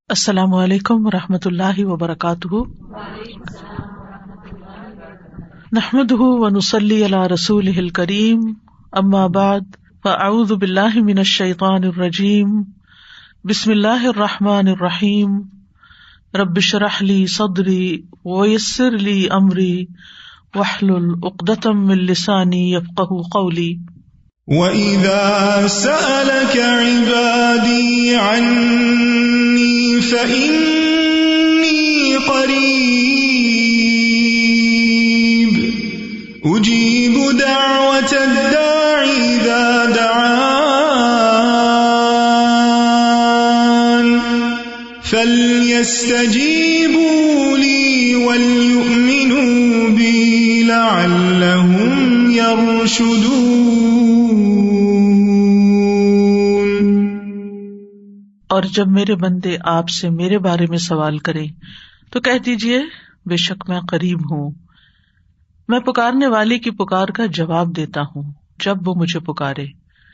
السلام علیکم ورحمۃ اللہ وبرکاتہ۔ نحمده ونصلی علی رسولہ الکریم، اما بعد فاعوذ باللہ من الشیطان الرجیم، بسم اللہ الرحمن الرحیم، رب اشرح لی صدری ویسر لی امری واحلل عقدۃ من لسانی یفقہوا قولی۔ وَإِذَا سَأَلَكَ عِبَادِي عَنِّي فَإِنِّي قَرِيبٌ أُجِيبُ دَعْوَةَ الدَّاعِ إِذَا دَعَانِ فَلْيَسْتَجِيبُوا لِي وَلْيُؤْمِنُوا بِي لَعَلَّهُمْ يَرْشُدُونَ۔ اور جب میرے بندے آپ سے میرے بارے میں سوال کریں تو کہہ دیجئے بے شک میں قریب ہوں، میں پکارنے والے کی پکار کا جواب دیتا ہوں جب وہ مجھے پکارے۔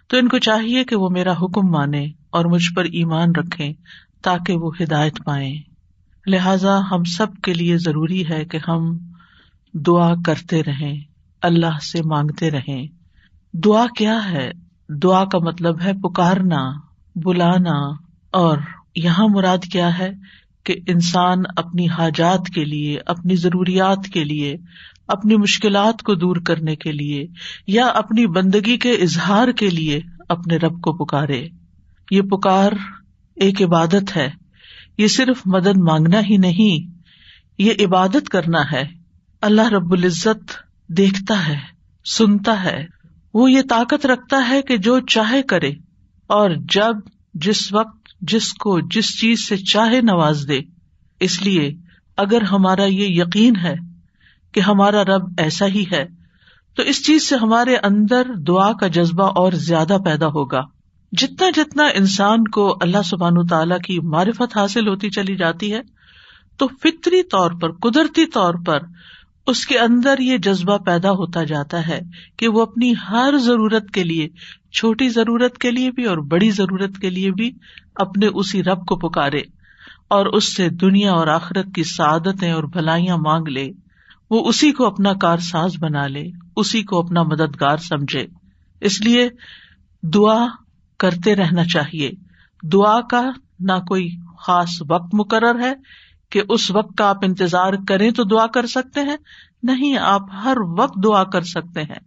تو ان کو چاہیے کہ وہ میرا حکم مانیں اور مجھ پر ایمان رکھیں تاکہ وہ ہدایت پائیں۔ لہذا ہم سب کے لیے ضروری ہے کہ ہم دعا کرتے رہیں، اللہ سے مانگتے رہیں۔ دعا کیا ہے؟ دعا کا مطلب ہے پکارنا، بلانا، اور یہاں مراد کیا ہے کہ انسان اپنی حاجات کے لیے، اپنی ضروریات کے لیے، اپنی مشکلات کو دور کرنے کے لیے یا اپنی بندگی کے اظہار کے لیے اپنے رب کو پکارے۔ یہ پکار ایک عبادت ہے، یہ صرف مدد مانگنا ہی نہیں، یہ عبادت کرنا ہے۔ اللہ رب العزت دیکھتا ہے، سنتا ہے، وہ یہ طاقت رکھتا ہے کہ جو چاہے کرے اور جب، جس وقت، جس کو جس چیز سے چاہے نواز دے۔ اس لیے اگر ہمارا یہ یقین ہے کہ ہمارا رب ایسا ہی ہے تو اس چیز سے ہمارے اندر دعا کا جذبہ اور زیادہ پیدا ہوگا۔ جتنا جتنا انسان کو اللہ سبحانہ تعالیٰ کی معرفت حاصل ہوتی چلی جاتی ہے تو فطری طور پر، قدرتی طور پر اس کے اندر یہ جذبہ پیدا ہوتا جاتا ہے کہ وہ اپنی ہر ضرورت کے لیے، چھوٹی ضرورت کے لیے بھی اور بڑی ضرورت کے لیے بھی اپنے اسی رب کو پکارے اور اس سے دنیا اور آخرت کی سعادتیں اور بھلائیاں مانگ لے۔ وہ اسی کو اپنا کارساز بنا لے، اسی کو اپنا مددگار سمجھے۔ اس لیے دعا کرتے رہنا چاہیے۔ دعا کا نہ کوئی خاص وقت مقرر ہے کہ اس وقت کا آپ انتظار کریں تو دعا کر سکتے ہیں، نہیں، آپ ہر وقت دعا کر سکتے ہیں۔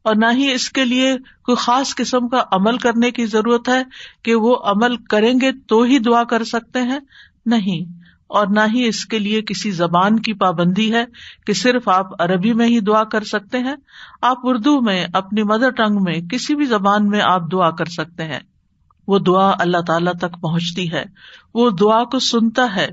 اور نہ ہی اس کے لیے کوئی خاص قسم کا عمل کرنے کی ضرورت ہے کہ وہ عمل کریں گے تو ہی دعا کر سکتے ہیں، نہیں۔ اور نہ ہی اس کے لیے کسی زبان کی پابندی ہے کہ صرف آپ عربی میں ہی دعا کر سکتے ہیں۔ آپ اردو میں، اپنی مدر ٹنگ میں، کسی بھی زبان میں آپ دعا کر سکتے ہیں۔ وہ دعا اللہ تعالیٰ تک پہنچتی ہے، وہ دعا کو سنتا ہے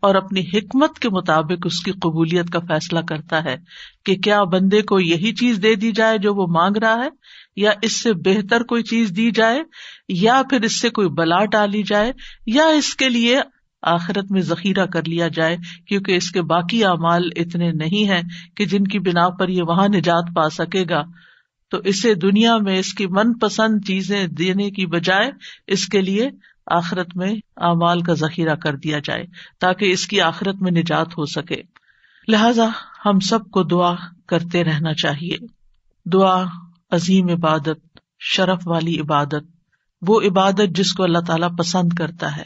اور اپنی حکمت کے مطابق اس کی قبولیت کا فیصلہ کرتا ہے کہ کیا بندے کو یہی چیز دے دی جائے جو وہ مانگ رہا ہے، یا اس سے بہتر کوئی چیز دی جائے، یا پھر اس سے کوئی بلا ٹالی جائے، یا اس کے لیے آخرت میں ذخیرہ کر لیا جائے، کیونکہ اس کے باقی اعمال اتنے نہیں ہیں کہ جن کی بنا پر یہ وہاں نجات پا سکے گا۔ تو اسے دنیا میں اس کی من پسند چیزیں دینے کی بجائے اس کے لیے آخرت میں اعمال کا ذخیرہ کر دیا جائے تاکہ اس کی آخرت میں نجات ہو سکے۔ لہذا ہم سب کو دعا کرتے رہنا چاہیے۔ دعا عظیم عبادت، شرف والی عبادت، وہ عبادت جس کو اللہ تعالیٰ پسند کرتا ہے،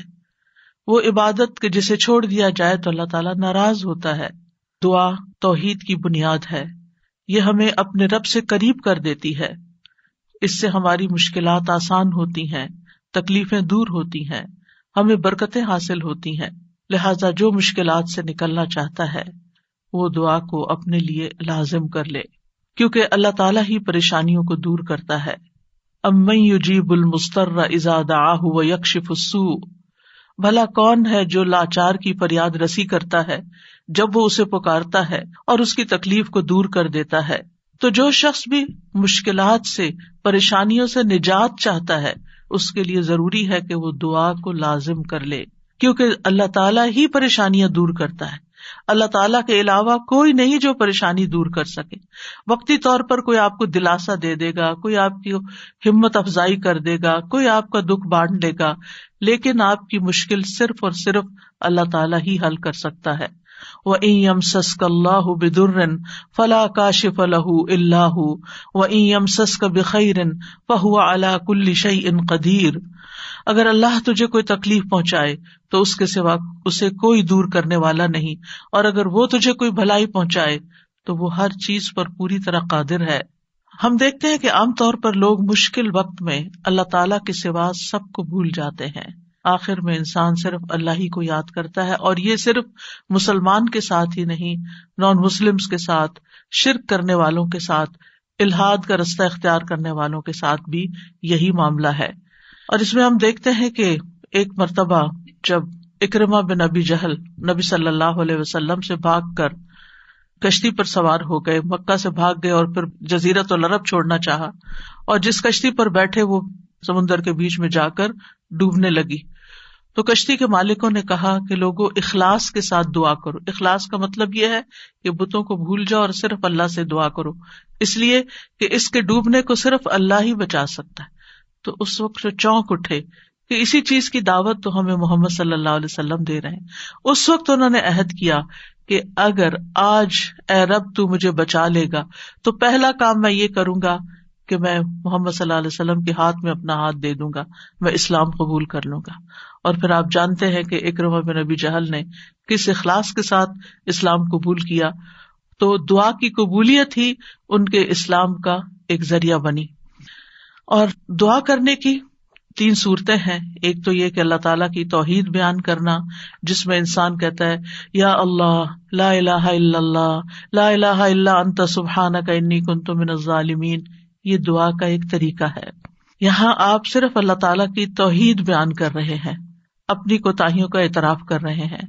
وہ عبادت کہ جسے چھوڑ دیا جائے تو اللہ تعالیٰ ناراض ہوتا ہے۔ دعا توحید کی بنیاد ہے، یہ ہمیں اپنے رب سے قریب کر دیتی ہے، اس سے ہماری مشکلات آسان ہوتی ہیں، تکلیفیں دور ہوتی ہیں، ہمیں برکتیں حاصل ہوتی ہیں۔ لہذا جو مشکلات سے نکلنا چاہتا ہے وہ دعا کو اپنے لیے لازم کر لے، کیونکہ اللہ تعالیٰ ہی پریشانیوں کو دور کرتا ہے۔ امن یجیب المضطر اذا دعاہ ویکشف السوء، بھلا کون ہے جو لاچار کی فریاد رسی کرتا ہے جب وہ اسے پکارتا ہے اور اس کی تکلیف کو دور کر دیتا ہے۔ تو جو شخص بھی مشکلات سے، پریشانیوں سے نجات چاہتا ہے اس کے لیے ضروری ہے کہ وہ دعا کو لازم کر لے، کیونکہ اللہ تعالیٰ ہی پریشانیاں دور کرتا ہے۔ اللہ تعالیٰ کے علاوہ کوئی نہیں جو پریشانی دور کر سکے. وقتی طور پر کوئی آپ کو دلاسا دے دے گا, کوئی آپ کی ہمت افزائی کر دے گا, کوئی آپ کا دکھ بانٹ لے گا, لیکن آپ کی مشکل صرف اور صرف اللہ تعالیٰ ہی حل کر سکتا ہے. وَإِن يَمْسَسْكَ اللَّهُ بِضُرٍّ فَلَا كَاشِفَ لَهُ إِلَّا هُ وَإِن يَمْسَسْكَ بِخَيْرٍ فَهُوَ عَلَى كُلِّ شَيْءٍ قَدِيرٌ. اگر اللہ تجھے کوئی تکلیف پہنچائے تو اس کے سوا اسے کوئی دور کرنے والا نہیں, اور اگر وہ تجھے کوئی بھلائی پہنچائے تو وہ ہر چیز پر پوری طرح قادر ہے. ہم دیکھتے ہیں کہ عام طور پر لوگ مشکل وقت میں اللہ تعالیٰ کے سوا سب کو بھول جاتے ہیں. آخر میں انسان صرف اللہ ہی کو یاد کرتا ہے, اور یہ صرف مسلمان کے ساتھ ہی نہیں, نان مسلمز کے ساتھ, شرک کرنے والوں کے ساتھ, الحاد کا رستہ اختیار کرنے والوں کے ساتھ بھی یہی معاملہ ہے. اور اس میں ہم دیکھتے ہیں کہ ایک مرتبہ جب اکرمہ بن ابی جہل نبی صلی اللہ علیہ وسلم سے بھاگ کر کشتی پر سوار ہو گئے, مکہ سے بھاگ گئے اور پھر جزیرۃ العرب چھوڑنا چاہا, اور جس کشتی پر بیٹھے وہ سمندر کے بیچ میں جا کر ڈوبنے لگی. تو کشتی کے مالکوں نے کہا کہ لوگوں اخلاص کے ساتھ دعا کرو. اخلاص کا مطلب یہ ہے کہ بتوں کو بھول جاؤ اور صرف اللہ سے دعا کرو, اس لیے کہ اس کے ڈوبنے کو صرف اللہ ہی بچا سکتا ہے. تو اس وقت جو چونک اٹھے کہ اسی چیز کی دعوت تو ہمیں محمد صلی اللہ علیہ وسلم دے رہے ہیں. اس وقت انہوں نے عہد کیا کہ اگر آج اے رب تو مجھے بچا لے گا تو پہلا کام میں یہ کروں گا کہ میں محمد صلی اللہ علیہ وسلم کے ہاتھ میں اپنا ہاتھ دے دوں گا, میں اسلام قبول کر لوں گا. اور پھر آپ جانتے ہیں کہ اکرمہ بن ابی جہل نے کس اخلاص کے ساتھ اسلام قبول کیا. تو دعا کی قبولیت ہی ان کے اسلام کا ایک ذریعہ بنی. اور دعا کرنے کی 3 صورتیں ہیں. ایک تو یہ کہ اللہ تعالیٰ کی توحید بیان کرنا, جس میں انسان کہتا ہے یا اللہ لا الہ الا اللہ لا الہ الا انت سبحانک انی کنت من الظالمین. یہ دعا کا ایک طریقہ ہے. یہاں آپ صرف اللہ تعالیٰ کی توحید بیان کر رہے ہیں, اپنی کوتاہیوں کا اعتراف کر رہے ہیں.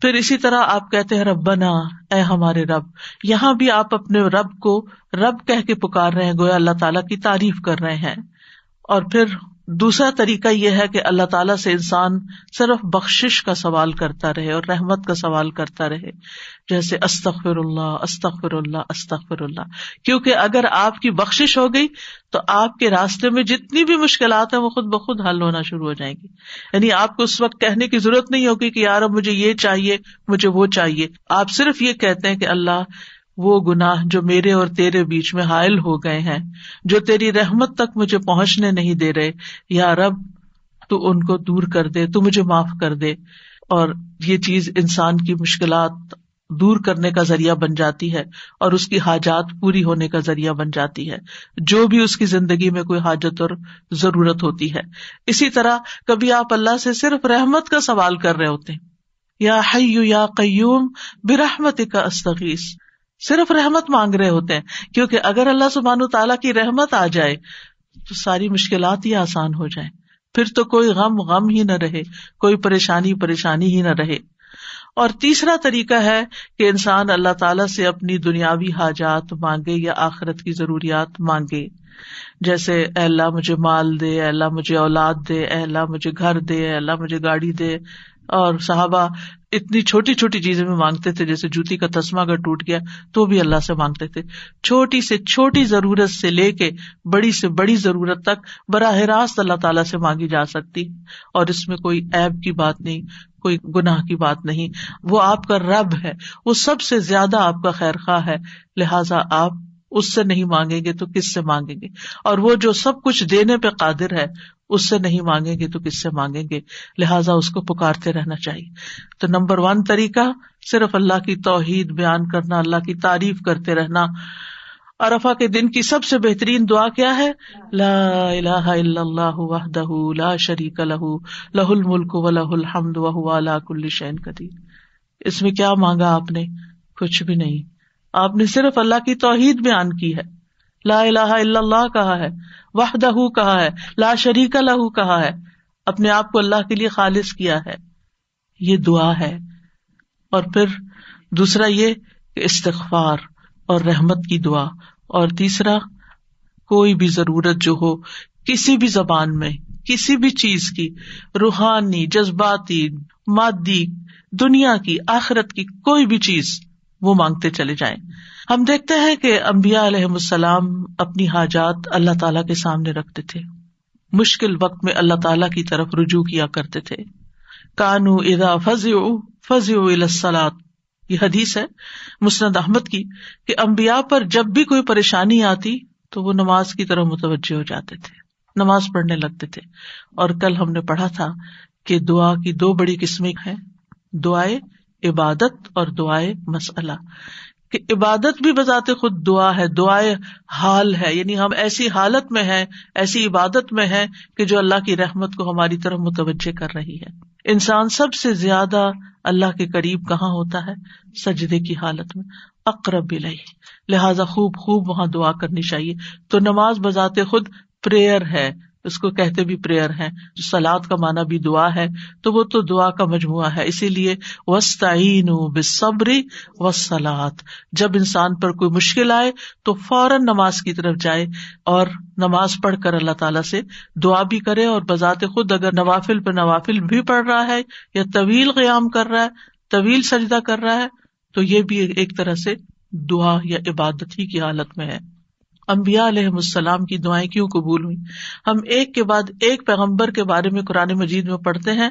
پھر اسی طرح آپ کہتے ہیں ربنا, اے ہمارے رب. یہاں بھی آپ اپنے رب کو رب کہہ کے پکار رہے ہیں, گویا اللہ تعالیٰ کی تعریف کر رہے ہیں. اور پھر دوسرا طریقہ یہ ہے کہ اللہ تعالیٰ سے انسان صرف بخشش کا سوال کرتا رہے اور رحمت کا سوال کرتا رہے, جیسے استغفر اللہ استغفر اللہ استغفر اللہ. کیونکہ اگر آپ کی بخشش ہو گئی تو آپ کے راستے میں جتنی بھی مشکلات ہیں وہ خود بخود حل ہونا شروع ہو جائیں گی. یعنی آپ کو اس وقت کہنے کی ضرورت نہیں ہوگی کہ یار اب مجھے یہ چاہیے مجھے وہ چاہیے. آپ صرف یہ کہتے ہیں کہ اللہ وہ گناہ جو میرے اور تیرے بیچ میں حائل ہو گئے ہیں, جو تیری رحمت تک مجھے پہنچنے نہیں دے رہے, یا رب تو ان کو دور کر دے, تو مجھے معاف کر دے. اور یہ چیز انسان کی مشکلات دور کرنے کا ذریعہ بن جاتی ہے اور اس کی حاجات پوری ہونے کا ذریعہ بن جاتی ہے, جو بھی اس کی زندگی میں کوئی حاجت اور ضرورت ہوتی ہے. اسی طرح کبھی آپ اللہ سے صرف رحمت کا سوال کر رہے ہوتے ہیں, یا حی یا قیوم برحمتک استغیث, صرف رحمت مانگ رہے ہوتے ہیں. کیونکہ اگر اللہ سبحانہ تعالیٰ کی رحمت آ جائے تو ساری مشکلات ہی آسان ہو جائیں, پھر تو کوئی غم ہی نہ رہے, کوئی پریشانی ہی نہ رہے. اور تیسرا طریقہ ہے کہ انسان اللہ تعالیٰ سے اپنی دنیاوی حاجات مانگے یا آخرت کی ضروریات مانگے, جیسے اے اللہ مجھے مال دے, اے اللہ مجھے اولاد دے, اے اللہ مجھے گھر دے, اے اللہ مجھے گاڑی دے. اور صحابہ اتنی چھوٹی چھوٹی چیزیں بھی مانگتے تھے, جیسے جوتی کا تسمہ اگر ٹوٹ گیا تو بھی اللہ سے مانگتے تھے. چھوٹی سے چھوٹی ضرورت سے لے کے بڑی سے بڑی ضرورت تک براہ راست اللہ تعالیٰ سے مانگی جا سکتی, اور اس میں کوئی عیب کی بات نہیں, کوئی گناہ کی بات نہیں. وہ آپ کا رب ہے, وہ سب سے زیادہ آپ کا خیر خواہ ہے, لہٰذا آپ اس سے نہیں مانگیں گے تو کس سے مانگیں گے؟ اور وہ جو سب کچھ دینے پہ قادر ہے اس سے نہیں مانگیں گے تو کس سے مانگیں گے؟ لہٰذا اس کو پکارتے رہنا چاہیے. تو نمبر 1 طریقہ صرف اللہ کی توحید بیان کرنا, اللہ کی تعریف کرتے رہنا. عرفہ کے دن کی سب سے بہترین دعا کیا ہے؟ لا الہ الا اللہ وحدہ لا شریک لہ لہ الملک ولہ الحمد وہو علی کل شیء قدیر. اس میں کیا مانگا آپ نے؟ کچھ بھی نہیں. آپ نے صرف اللہ کی توحید بیان کی ہے, لا الہ الا اللہ کہا ہے, وحدہ کہا ہے, لا شریک لہ کہا ہے, اپنے آپ کو اللہ کے لیے خالص کیا ہے. یہ دعا ہے. اور پھر دوسرا یہ کہ استغفار اور رحمت کی دعا. اور تیسرا کوئی بھی ضرورت جو ہو کسی بھی زبان میں کسی بھی چیز کی، روحانی، جذباتی، مادی، دنیا کی، آخرت کی، کوئی بھی چیز وہ مانگتے چلے جائیں. ہم دیکھتے ہیں کہ انبیاء علیہم السلام اپنی حاجات اللہ تعالیٰ کے سامنے رکھتے تھے، مشکل وقت میں اللہ تعالیٰ کی طرف رجوع کیا کرتے تھے. کانوا اذا فزعوا الی الصلاۃ، یہ حدیث ہے مسند احمد کی کہ انبیاء پر جب بھی کوئی پریشانی آتی تو وہ نماز کی طرف متوجہ ہو جاتے تھے، نماز پڑھنے لگتے تھے. اور کل ہم نے پڑھا تھا کہ دعا کی دو بڑی قسمیں ہیں، دعائے عبادت اور دعائے مسئلہ. کہ عبادت بھی بذات خود دعا ہے، دعائے حال ہے، یعنی ہم ایسی حالت میں ہیں، ایسی عبادت میں ہیں کہ جو اللہ کی رحمت کو ہماری طرف متوجہ کر رہی ہے. انسان سب سے زیادہ اللہ کے قریب کہاں ہوتا ہے؟ سجدے کی حالت میں، اقرب الیہ. لہذا خوب وہاں دعا کرنی چاہیے. تو نماز بذات خود پریئر ہے، اس کو کہتے بھی پریئر ہے. صلاۃ کا معنی بھی دعا ہے، تو وہ تو دعا کا مجموعہ ہے. اسی لیے وَاسْتَعِینُوا بِالصَّبْرِ وَالصَّلَاةِ، جب انسان پر کوئی مشکل آئے تو فوراً نماز کی طرف جائے اور نماز پڑھ کر اللہ تعالیٰ سے دعا بھی کرے. اور بذات خود اگر نوافل پہ نوافل بھی پڑھ رہا ہے یا طویل قیام کر رہا ہے، طویل سجدہ کر رہا ہے، تو یہ بھی ایک طرح سے دعا یا عبادت ہی کی حالت میں ہے. انبیاء علیہم السلام کی دعائیں کیوں قبول ہوئی؟ ہم ایک کے بعد ایک پیغمبر کے بارے میں قرآن مجید میں پڑھتے ہیں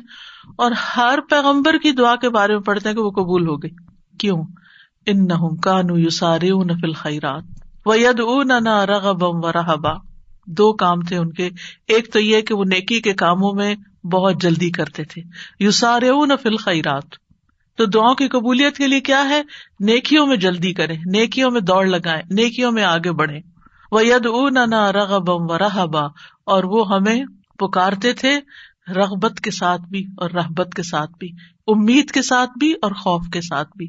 اور ہر پیغمبر کی دعا کے بارے میں پڑھتے ہیں کہ وہ قبول ہو گئی. کیوں؟ انہم کانوا یسارعون فی الخیرات ویدعوننا رغبا ورہبا. دو کام تھے ان کے، ایک تو یہ کہ وہ نیکی کے کاموں میں بہت جلدی کرتے تھے. یسارعون فی الخیرات، تو دعاؤں کی قبولیت کے لیے کیا ہے؟ نیکیوں میں جلدی کریں، نیکیوں میں دوڑ لگائیں، نیکیوں میں آگے بڑھیں. وَيَدْعُونَنَا رَغَبًا وَرَهَبًا، اور وہ ہمیں پکارتے تھے رغبت کے ساتھ بھی اور رہبت کے ساتھ بھی، امید کے ساتھ بھی اور خوف کے ساتھ بھی.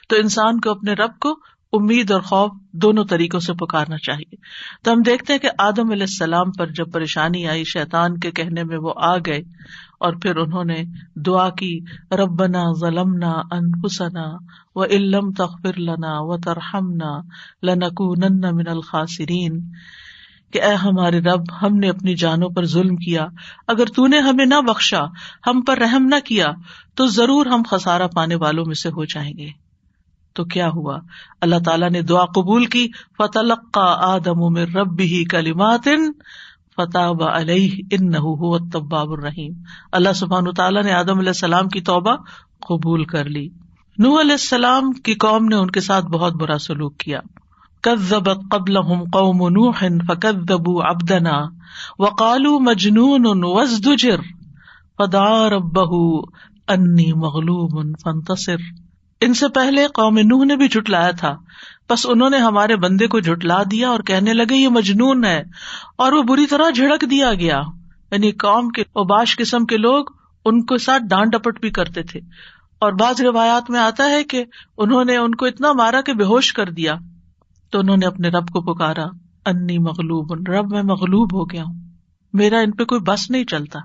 تو انسان کو اپنے رب کو امید اور خوف دونوں طریقوں سے پکارنا چاہیے. تو ہم دیکھتے ہیں کہ آدم علیہ السلام پر جب پریشانی آئی، شیطان کے کہنے میں وہ آ گئے اور پھر انہوں نے دعا کی، ربنا ظلمنا انفسنا وان لم تغفر لنا وترحمنا لنکونن من الخاسرین، کہ اے ہمارے رب، ہم نے اپنی جانوں پر ظلم کیا، اگر تو نے ہمیں نہ بخشا، ہم پر رحم نہ کیا، تو ضرور ہم خسارہ پانے والوں میں سے ہو جائیں گے. تو کیا ہوا؟ اللہ تعالیٰ نے دعا قبول کی. فتلقى آدم من ربه کلمات فتاب علیہ انہ هو التواب الرحیم. اللہ سبحانہ تعالیٰ نے آدم علیہ السلام کی توبہ قبول کر لی. نوح علیہ السلام کی قوم نے ان کے ساتھ بہت برا سلوک کیا. کذبت قبلہم قوم نوح فکذبوا عبدنا وقالوا مجنون وازدجر فدعا ربہ انی مغلوب فانتصر. ان سے پہلے قوم نوح نے بھی جھٹلایا تھا، بس انہوں نے ہمارے بندے کو جھٹلا دیا اور کہنے لگے یہ مجنون ہے، اور وہ بری طرح جھڑک دیا گیا. یعنی قوم کے اوباش قسم کے لوگ ان کے ساتھ ڈانٹ ڈپٹ بھی کرتے تھے. اور بعض روایات میں آتا ہے کہ انہوں نے ان کو اتنا مارا کہ بے ہوش کر دیا. تو انہوں نے اپنے رب کو پکارا، انی مغلوب، رب میں مغلوب ہو گیا ہوں، میرا ان پہ کوئی بس نہیں چلتا،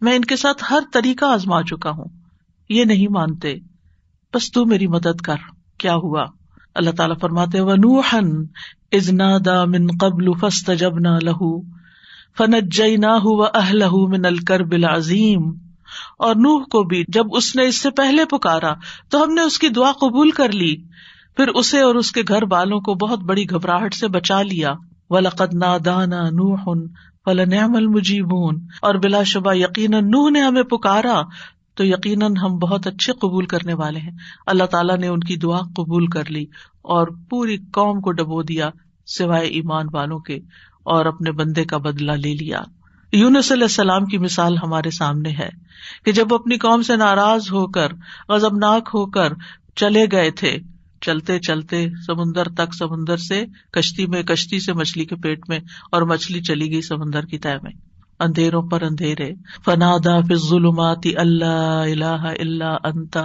میں ان کے ساتھ ہر طریقہ آزما چکا ہوں، یہ نہیں مانتے، بس تو میری مدد کر. کیا ہوا؟ اللہ تعالیٰ فرماتے وَنُوحًا إِذْ نَادَى مِن قَبْلُ فَاسْتَجَبْنَا لَهُ فَنَجَّيْنَاهُ وَأَهْلَهُ مِنَ الْكَرْبِ الْعَظِيمِ. اور نوح کو بھی جب اس نے اس سے پہلے پکارا تو ہم نے اس کی دعا قبول کر لی، پھر اسے اور اس کے گھر والوں کو بہت بڑی گھبراہٹ سے بچا لیا. وَلَقَدْ نَادَانَا نُوحٌ فَلَنِعْمَ الْمُجِيبُونَ، اور بلا شبہ یقیناً نوح نے ہمیں پکارا تو یقیناً ہم بہت اچھے قبول کرنے والے ہیں. اللہ تعالیٰ نے ان کی دعا قبول کر لی اور پوری قوم کو ڈبو دیا سوائے ایمان والوں کے، اور اپنے بندے کا بدلہ لے لیا. یونس علیہ السلام کی مثال ہمارے سامنے ہے کہ جب اپنی قوم سے ناراض ہو کر، غضبناک ہو کر چلے گئے تھے، چلتے چلتے سمندر تک، سمندر سے کشتی میں، کشتی سے مچھلی کے پیٹ میں، اور مچھلی چلی گئی سمندر کی تہہ میں، اندھیروں پر اندھیرے. فنادا فی الظلمات اللہ الہ الا انت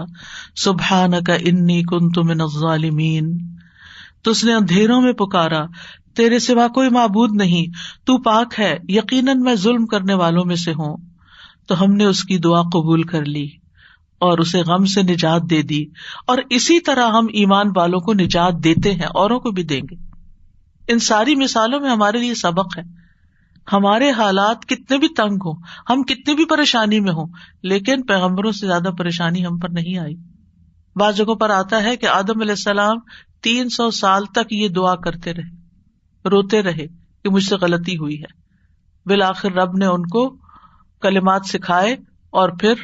سبحانک انی کنت من الظالمین. تو اس نے اندھیروں میں پکارا، تیرے سوا کوئی معبود نہیں، تو پاک ہے، یقیناً میں ظلم کرنے والوں میں سے ہوں. تو ہم نے اس کی دعا قبول کر لی اور اسے غم سے نجات دے دی. اور اسی طرح ہم ایمان والوں کو نجات دیتے ہیں، اوروں کو بھی دیں گے. ان ساری مثالوں میں ہمارے لیے سبق ہے ہمارے حالات کتنے بھی تنگ ہوں، ہم کتنی بھی پریشانی میں ہوں، لیکن پیغمبروں سے زیادہ پریشانی ہم پر نہیں آئی. بعض جگہوں پر آتا ہے کہ آدم علیہ السلام 300 سال تک یہ دعا کرتے رہے، روتے رہے کہ مجھ سے غلطی ہوئی ہے. بالآخر رب نے ان کو کلمات سکھائے اور پھر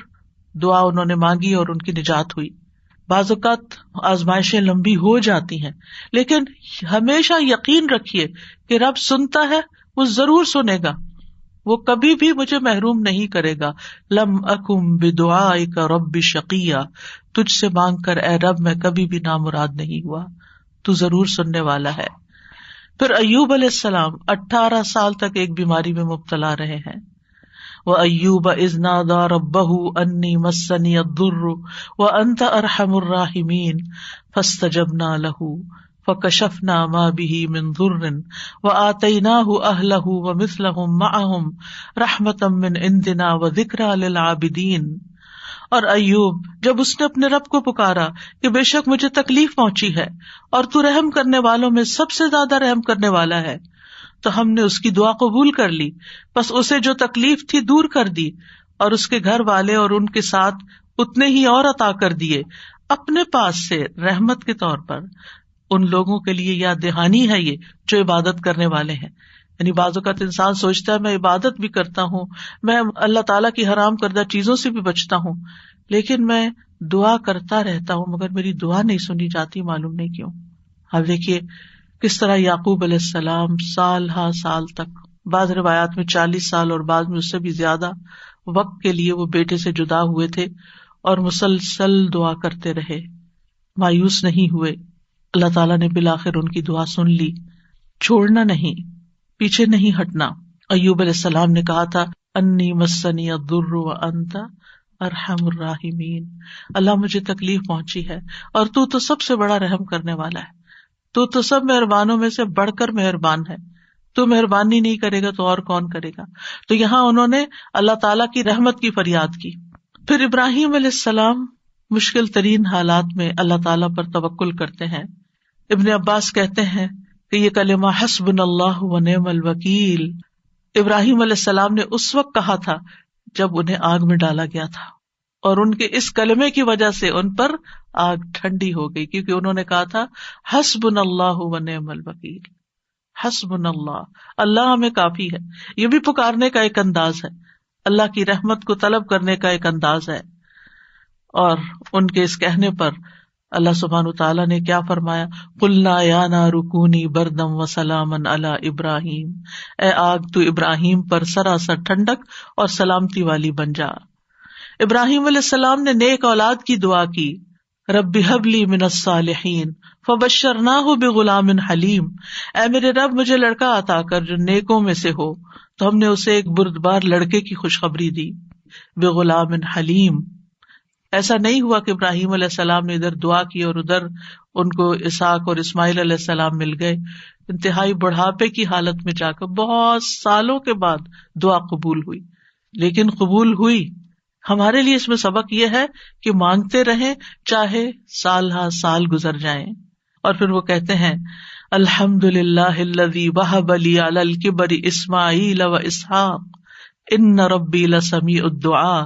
دعا انہوں نے مانگی اور ان کی نجات ہوئی. بعض اوقات آزمائشیں لمبی ہو جاتی ہیں، لیکن ہمیشہ یقین رکھیے کہ رب سنتا ہے، وہ ضرور سنے گا، وہ کبھی بھی مجھے محروم نہیں کرے گا. لم اکم بدعائک رب شقیہ، تجھ سے مانگ کر اے رب میں کبھی بھی نامراد نہیں ہوا، تو ضرور سننے والا ہے. پھر ایوب علیہ السلام 18 سال تک ایک بیماری میں مبتلا رہے ہیں. وَأَيُّوبَ إِذْ نَادَى رَبَّهُ أَنِّي مَسَّنِيَ الضُّرُّ وَأَنْتَ أَرْحَمُ الرَّاحِمِينَ فَاسْتَجَبْنَا لَهُ فَكَشَفْنَا مَا بِهِ مِنْ ضُرٍّ وَآتَيْنَاهُ أَهْلَهُ وَمِثْلَهُمْ مَعَهُمْ رَحْمَةً مِنْ عِنْدِنَا وَذِكْرَى لِلْعَابِدِينَ. اور ایوب جب اس نے اپنے رب کو پکارا کہ بے شک مجھے تکلیف پہنچی ہے اور تو رحم کرنے والوں میں سب سے زیادہ رحم کرنے والا ہے، تو ہم نے اس کی دعا قبول کر لی، بس اسے جو تکلیف تھی دور کر دی، اور اس کے گھر والے اور ان کے ساتھ اتنے ہی اور عطا کر دیے اپنے پاس سے رحمت کے طور پر. ان لوگوں کے لیے یاد دہانی ہے یہ جو عبادت کرنے والے ہیں. یعنی بعض اوقات انسان سوچتا ہے میں عبادت بھی کرتا ہوں، میں اللہ تعالیٰ کی حرام کردہ چیزوں سے بھی بچتا ہوں، لیکن میں دعا کرتا رہتا ہوں مگر میری دعا نہیں سنی جاتی، معلوم نہیں کیوں. اب دیکھیے کس طرح یعقوب علیہ السلام سال ہا سال تک، بعض روایات میں 40 سال اور بعض میں اس سے بھی زیادہ وقت کے لیے وہ بیٹے سے جدا ہوئے تھے اور مسلسل دعا کرتے رہے، مایوس نہیں ہوئے. اللہ تعالیٰ نے بالآخر ان کی دعا سن لی. چھوڑنا نہیں، پیچھے نہیں ہٹنا. ایوب علیہ السلام نے کہا تھا انی مسنی الضر وانت ارحم الراحمین، اللہ مجھے تکلیف پہنچی ہے اور تو سب سے بڑا رحم کرنے والا ہے، تو سب مہربانوں میں سے بڑھ کر مہربان ہے، تو مہربانی نہیں کرے گا تو اور کون کرے گا. تو یہاں انہوں نے اللہ تعالیٰ کی رحمت کی فریاد کی. پھر ابراہیم علیہ السلام مشکل ترین حالات میں اللہ تعالیٰ پر توکل کرتے ہیں. ابن عباس کہتے ہیں کہ یہ کلمہ حسبنا اللہ ونعم الوکیل ابراہیم علیہ السلام نے اس وقت کہا تھا جب انہیں آگ میں ڈالا گیا تھا، اور ان کے اس کلمے کی وجہ سے ان پر آگ ٹھنڈی ہو گئی، کیونکہ انہوں نے کہا تھا حسبنا اللہ ونعم الوکیل، حسبنا اللہ، اللہ ہمیں کافی ہے. یہ بھی پکارنے کا ایک انداز ہے، اللہ کی رحمت کو طلب کرنے کا ایک انداز ہے. اور ان کے اس کہنے پر اللہ سبحانہ تعالیٰ نے کیا فرمایا، قلنا یا نار کونی بردم وسلاما علی ابراہیم، اے آگ تو ابراہیم پر سراسر ٹھنڈک اور سلامتی والی بن جا. ابراہیم علیہ السلام نے نیک اولاد کی دعا کی، رب ہب لی من الصالحین فبشرناہ بغلام حلیم، اے میرے رب مجھے لڑکا عطا کر جو نیکوں میں سے ہو، تو ہم نے اسے ایک بردبار لڑکے کی خوشخبری دی. بغلام حلیم، ایسا نہیں ہوا کہ ابراہیم علیہ السلام نے ادھر دعا کی اور ادھر ان کو اسحاق اور اسماعیل علیہ السلام مل گئے. انتہائی بڑھاپے کی حالت میں جا کر بہت سالوں کے بعد دعا قبول ہوئی، لیکن قبول ہوئی. ہمارے لیے اس میں سبق یہ ہے کہ مانگتے رہیں چاہے سال ہا سال گزر جائیں. اور پھر وہ کہتے ہیں الحمدللہ الذی وہب لی علی الکبر اسماعیل و اسحاق ان ربی لسمیع الدعاء،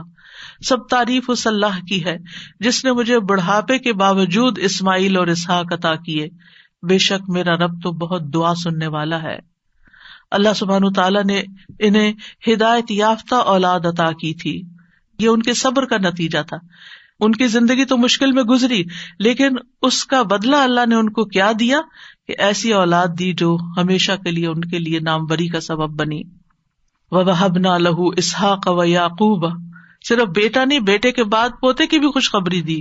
سب تعریف اس اللہ کی ہے جس نے مجھے بڑھاپے کے باوجود اسماعیل اور اسحاق عطا کیے، بے شک میرا رب تو بہت دعا سننے والا ہے. اللہ سبحانہ تعالیٰ نے انہیں ہدایت یافتہ اولاد عطا کی تھی، یہ ان کے صبر کا نتیجہ تھا. ان کی زندگی تو مشکل میں گزری، لیکن اس کا بدلہ اللہ نے ان کو کیا دیا کہ ایسی اولاد دی جو ہمیشہ کے لیے ان کے لیے ناموری کا سبب بنی. وَوَهَبْنَا لَهُ إِسْحَاقَ وَيَعْقُوبَ، صرف بیٹا نہیں، بیٹے کے بعد پوتے کی بھی خوشخبری دی.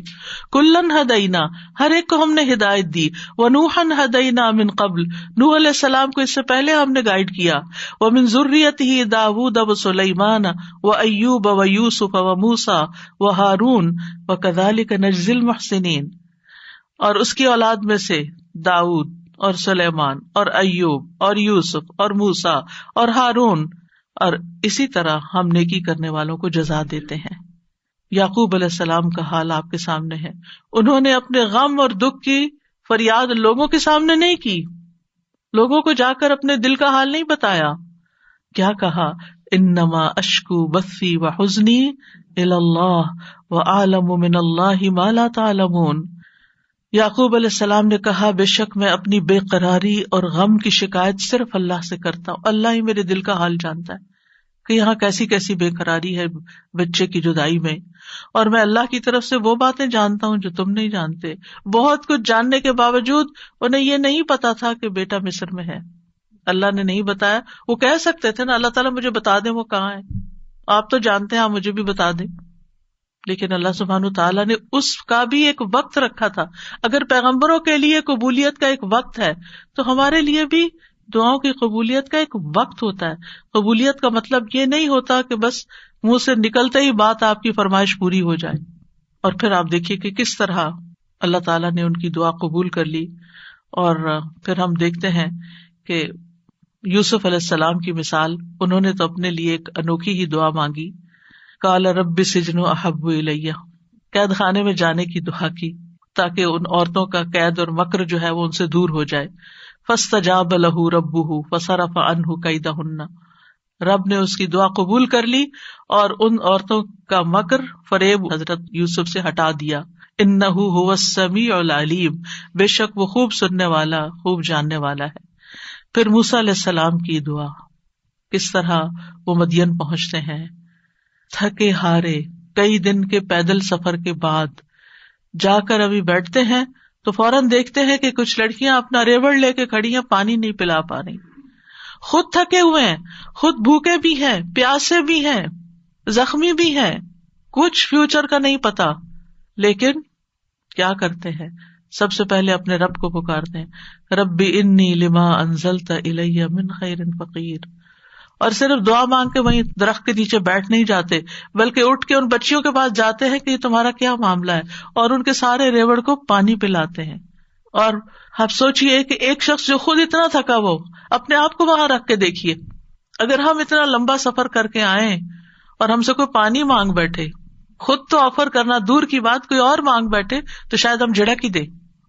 کلن ہدینا، ہر ایک کو ہم نے ہدایت دی. ونوحا ہدینا من قبل، نوح علیہ السلام کو اس سے پہلے ہم نے گائیڈ کیا. ومن ذریتہ داؤد وسلیمان وایوب ویوسف وموسیٰ وہارون وکذلک نجزی المحسنین، اور اس کی اولاد میں سے داؤد اور سلیمان اور ایوب اور یوسف اور موسیٰ اور ہارون، اور اسی طرح ہم نیکی کرنے والوں کو جزا دیتے ہیں. یعقوب علیہ السلام کا حال آپ کے سامنے ہے. انہوں نے اپنے غم اور دکھ کی فریاد لوگوں کے سامنے نہیں کی، لوگوں کو جا کر اپنے دل کا حال نہیں بتایا، کیا کہا؟ انما اشکو بثی وحزنی الی اللہ واعلم من اللہ ما لا تعلمون. یعقوب علیہ السلام نے کہا بے شک میں اپنی بے قراری اور غم کی شکایت صرف اللہ سے کرتا ہوں. اللہ ہی میرے دل کا حال جانتا ہے کہ یہاں کیسی کیسی بے قراری ہے بچے کی جدائی میں، اور میں اللہ کی طرف سے وہ باتیں جانتا ہوں جو تم نہیں جانتے. بہت کچھ جاننے کے باوجود انہیں یہ نہیں پتا تھا کہ بیٹا مصر میں ہے. اللہ نے نہیں بتایا. وہ کہہ سکتے تھے نا اللہ تعالیٰ مجھے بتا دیں وہ کہاں ہے، آپ تو جانتے ہیں آپ مجھے بھی بتا دیں. لیکن اللہ سبحانہ تعالیٰ نے اس کا بھی ایک وقت رکھا تھا. اگر پیغمبروں کے لیے قبولیت کا ایک وقت ہے تو ہمارے لیے بھی دعاؤں کی قبولیت کا ایک وقت ہوتا ہے. قبولیت کا مطلب یہ نہیں ہوتا کہ بس منہ سے نکلتے ہی بات آپ کی فرمائش پوری ہو جائے. اور پھر آپ دیکھیے کہ کس طرح اللہ تعالیٰ نے ان کی دعا قبول کر لی. اور پھر ہم دیکھتے ہیں کہ یوسف علیہ السلام کی مثال، انہوں نے تو اپنے لیے ایک انوکھی ہی دعا مانگی. قال رب السجن احب الی، قید خانے میں جانے کی دعا کی تاکہ ان عورتوں کا قید اور مکر جو ہے وہ ان سے دور ہو جائے. فاستجاب له ربه فصرف عنه کیدہن، رب نے اس کی دعا قبول کر لی اور ان عورتوں کا مکر فریب حضرت یوسف سے ہٹا دیا. انہ هو السمیع العلیم، بے شک وہ خوب سننے والا خوب جاننے والا ہے. پھر موسیٰ علیہ السلام کی دعا، کس طرح وہ مدین پہنچتے ہیں تھکے ہارے، کئی دن کے پیدل سفر کے بعد جا کر ابھی بیٹھتے ہیں تو فوراً دیکھتے ہیں کہ کچھ لڑکیاں اپنا ریوڑ لے کے کھڑی ہیں، پانی نہیں پلا پا رہی. خود تھکے ہوئے ہیں، خود بھوکے بھی ہیں، پیاسے بھی ہیں، زخمی بھی ہیں، کچھ فیوچر کا نہیں پتا. لیکن کیا کرتے ہیں؟ سب سے پہلے اپنے رب کو پکارتے ہیں، رب انی لما انزلت الی من خیر فقیر. اور صرف دعا مانگ کے وہیں درخت کے نیچے بیٹھ نہیں جاتے، بلکہ اٹھ کے ان بچیوں کے پاس جاتے ہیں کہ یہ تمہارا کیا معاملہ ہے، اور ان کے سارے ریوڑ کو پانی پلاتے ہیں. اور آپ سوچئے کہ ایک شخص جو خود اتنا تھکا وہ اپنے آپ کو وہاں رکھ کے دیکھیے. اگر ہم اتنا لمبا سفر کر کے آئیں اور ہم سے کوئی پانی مانگ بیٹھے، خود تو آفر کرنا دور کی بات، کوئی اور مانگ بیٹھے تو شاید ہم جھڑک ہی دیں